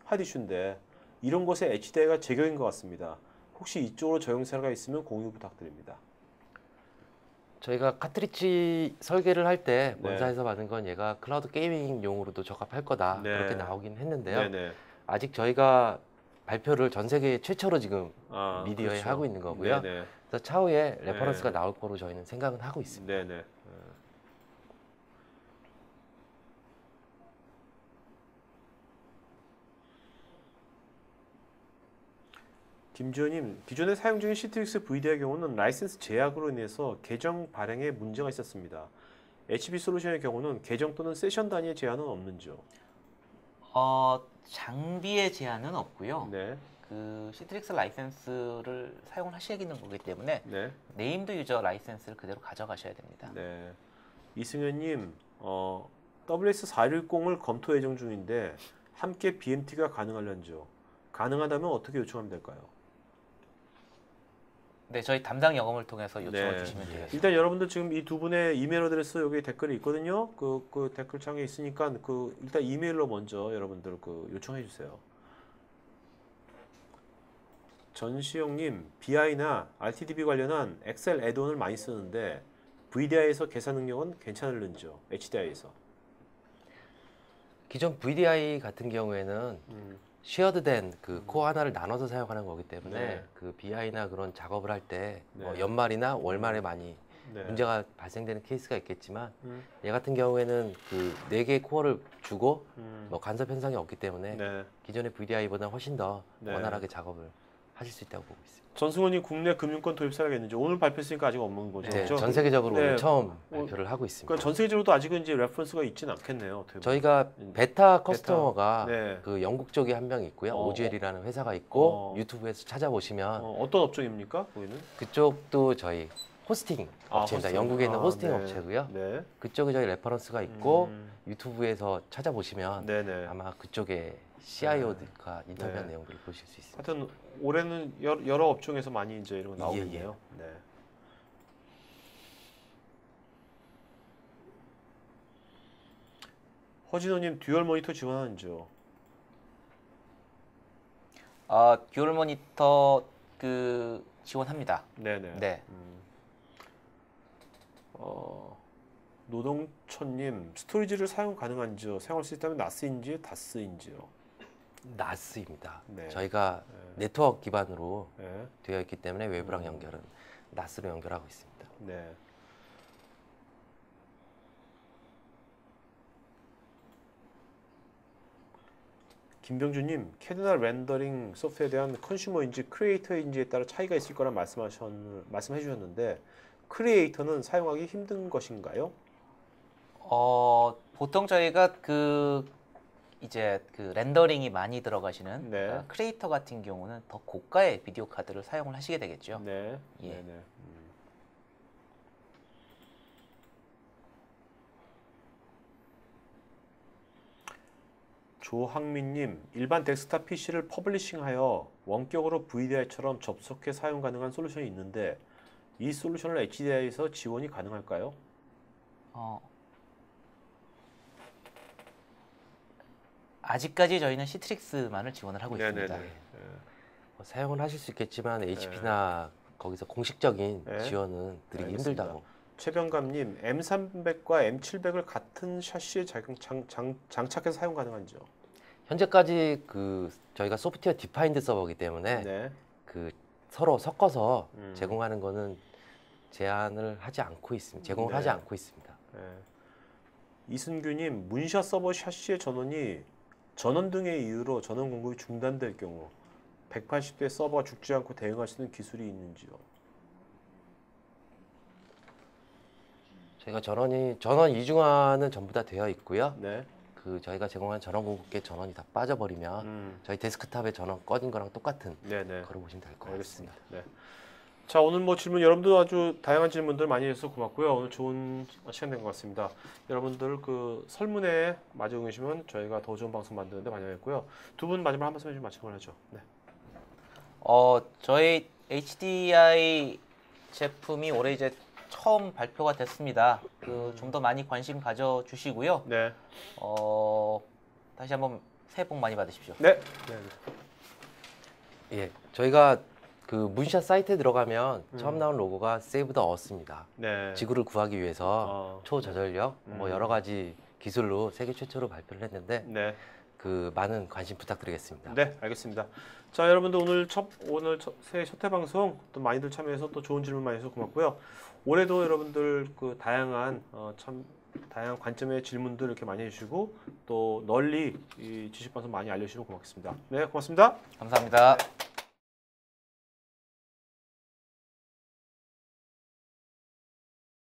[SPEAKER 1] 핫이슈인데 이런 곳에 HDI가 제격인 것 같습니다. 혹시 이쪽으로 적용 사례가 있으면 공유 부탁드립니다.
[SPEAKER 2] 저희가 카트리지 설계를 할 때 본사에서 받은 건 얘가 클라우드 게이밍용으로도 적합할 거다 그렇게 나오긴 했는데요. 아직 저희가 발표를 전 세계 최초로 지금 미디어에
[SPEAKER 1] 그렇죠.
[SPEAKER 2] 하고 있는 거고요. 그래서 차후에 레퍼런스가 나올 거로 저희는 생각은 하고 있습니다.
[SPEAKER 1] 네네. 김지호님, 기존에 사용 중인 시트릭스 VDI의 경우는 라이센스 제약으로 인해서 계정 발행에 문제가 있었습니다. HP 솔루션의 경우는 계정 또는 세션 단위의 제한은 없는지요?
[SPEAKER 3] 장비의 제한은 없고요.
[SPEAKER 1] 네.
[SPEAKER 3] 그 시트릭스 라이센스를 사용을 하시는 거기 때문에 네임드 유저 라이센스를 그대로 가져가셔야 됩니다.
[SPEAKER 1] 네. 이승현님, WS410을 검토 예정 중인데 함께 BMT가 가능할런지요? 가능하다면 어떻게 요청하면 될까요?
[SPEAKER 3] 네, 저희 담당 영업을 통해서 요청을 주시면 되겠습니다.
[SPEAKER 1] 일단 여러분들 지금 이 두 분의 이메일 어드레스 여기 댓글이 있거든요. 그 댓글 창에 있으니까 일단 이메일로 먼저 여러분들 요청해 주세요. 전시영님, BI나 RTDB 관련한 엑셀 애드온을 많이 쓰는데 VDI에서 계산 능력은 괜찮을는지요? HDI에서.
[SPEAKER 2] 기존 VDI 같은 경우에는 쉐어드된 그 코어 하나를 나눠서 사용하는 거기 때문에 그 BI나 그런 작업을 할 때 연말이나 월말에 많이 문제가 발생되는 케이스가 있겠지만 얘 같은 경우에는 그 4개의 코어를 주고 뭐 간섭 현상이 없기 때문에 기존의 VDI보다 훨씬 더 원활하게 작업을 하실 수 있다고 보고 있습니다.
[SPEAKER 1] 전승원이 국내 금융권 도입 사례가 있는지 오늘 발표했으니까 아직 없는 거죠?
[SPEAKER 2] 네, 전 세계적으로 오늘 처음 발표를 하고 있습니다.
[SPEAKER 1] 그러니까 전 세계적으로도 아직은 이제 레퍼런스가 있지는 않겠네요.
[SPEAKER 2] 저희가 베타 커스터머가 그 영국 쪽에 한 명 있고요. OGL이라는 회사가 있고 유튜브에서 찾아보시면
[SPEAKER 1] 어떤 업종입니까? 거기는?
[SPEAKER 2] 그쪽도 저희 호스팅 업체입니다. 영국에 있는 호스팅 업체고요. 그쪽에 저희 레퍼런스가 있고 유튜브에서 찾아보시면 아마 그쪽에 CIO가 인터뷰한 내용들을 보실 수 있습니다.
[SPEAKER 1] 하여튼 올해는 여러 업종에서 많이 이제 이런 거 나오겠네요. 허진호님, 듀얼 모니터 지원하는지요?
[SPEAKER 3] 듀얼 모니터 지원합니다.
[SPEAKER 1] 네네. 노동천님, 스토리지를 사용 가능한지요? 사용할 수 있다면 나스인지 다스인지요?
[SPEAKER 2] 나스입니다. 저희가 네트워크 기반으로 되어 있기 때문에 외부랑 연결은 나스로 연결하고 있습니다.
[SPEAKER 1] 김병주님, 캐드나 렌더링 소프트에 대한 컨슈머인지 크리에이터인지에 따라 차이가 있을 거라 말씀해 주셨는데 크리에이터는 사용하기 힘든 것인가요?
[SPEAKER 3] 보통 저희가 이제 렌더링이 많이 들어가시는 크리에이터 같은 경우는 더 고가의 비디오 카드를 사용을 하시게 되겠죠.
[SPEAKER 1] 조항민님, 일반 데스크탑 PC를 퍼블리싱하여 원격으로 VDI처럼 접속해 사용 가능한 솔루션이 있는데 이 솔루션을 HDI에서 지원이 가능할까요?
[SPEAKER 3] 아직까지 저희는 시트릭스만을 지원을 하고 있습니다.
[SPEAKER 2] 사용은 하실 수 있겠지만 HP나 거기서 공식적인 지원은 드리기 힘들다고.
[SPEAKER 1] 최병감님, M300과 M700을 같은 샤시에 장착해서 사용 가능한지요?
[SPEAKER 2] 현재까지 저희가 소프트웨어 디파인드 서버이기 때문에 서로 섞어서 제공하는 거는 제공을 하지 않고 있습니다.
[SPEAKER 1] 이순규님, 문샷 서버 샤시의 전원 등의 이유로 전원 공급이 중단될 경우 180대 서버가 죽지 않고 대응할 수 있는 기술이 있는지요?
[SPEAKER 2] 저희가 전원 이중화는 전부 다 되어 있고요.
[SPEAKER 1] 네.
[SPEAKER 2] 그 저희가 제공한 전원 공급기에 전원이 다 빠져버리면 저희 데스크탑에 전원 꺼진 거랑 똑같은 거로 보시면 될 것 같습니다.
[SPEAKER 1] 네. 자, 오늘 뭐 질문 여러분들 아주 다양한 질문들 많이 해주셔서 고맙고요. 오늘 좋은 시간 된 것 같습니다. 여러분들 그 설문에 마저 응해주시면 저희가 더 좋은 방송 만드는데 많이 하겠고요. 두 분 마지막 한 말씀 해주시면 마치고 하죠. 네.
[SPEAKER 3] 저희 HDI 제품이 올해 이제 처음 발표가 됐습니다. 좀 더 많이 관심 가져주시고요.
[SPEAKER 1] 네.
[SPEAKER 3] 다시 한번 새해 복 많이 받으십시오.
[SPEAKER 1] 네.
[SPEAKER 2] 예, 저희가 그 문샷 사이트에 들어가면 처음 나온 로고가 Save the Earth입니다.
[SPEAKER 1] 네.
[SPEAKER 2] 지구를 구하기 위해서 초저전력 뭐 여러 가지 기술로 세계 최초로 발표를 했는데
[SPEAKER 1] 네.
[SPEAKER 2] 그 많은 관심 부탁드리겠습니다.
[SPEAKER 1] 네, 알겠습니다. 자, 여러분들 오늘 새해 첫 회 방송 또 많이들 참여해서 또 좋은 질문 많이 해서 고맙고요. 올해도 여러분들 그 다양한 관점의 질문들 이렇게 많이 해주시고 또 널리 이 지식 방송 많이 알려주시면 고맙겠습니다. 네, 고맙습니다.
[SPEAKER 3] 감사합니다.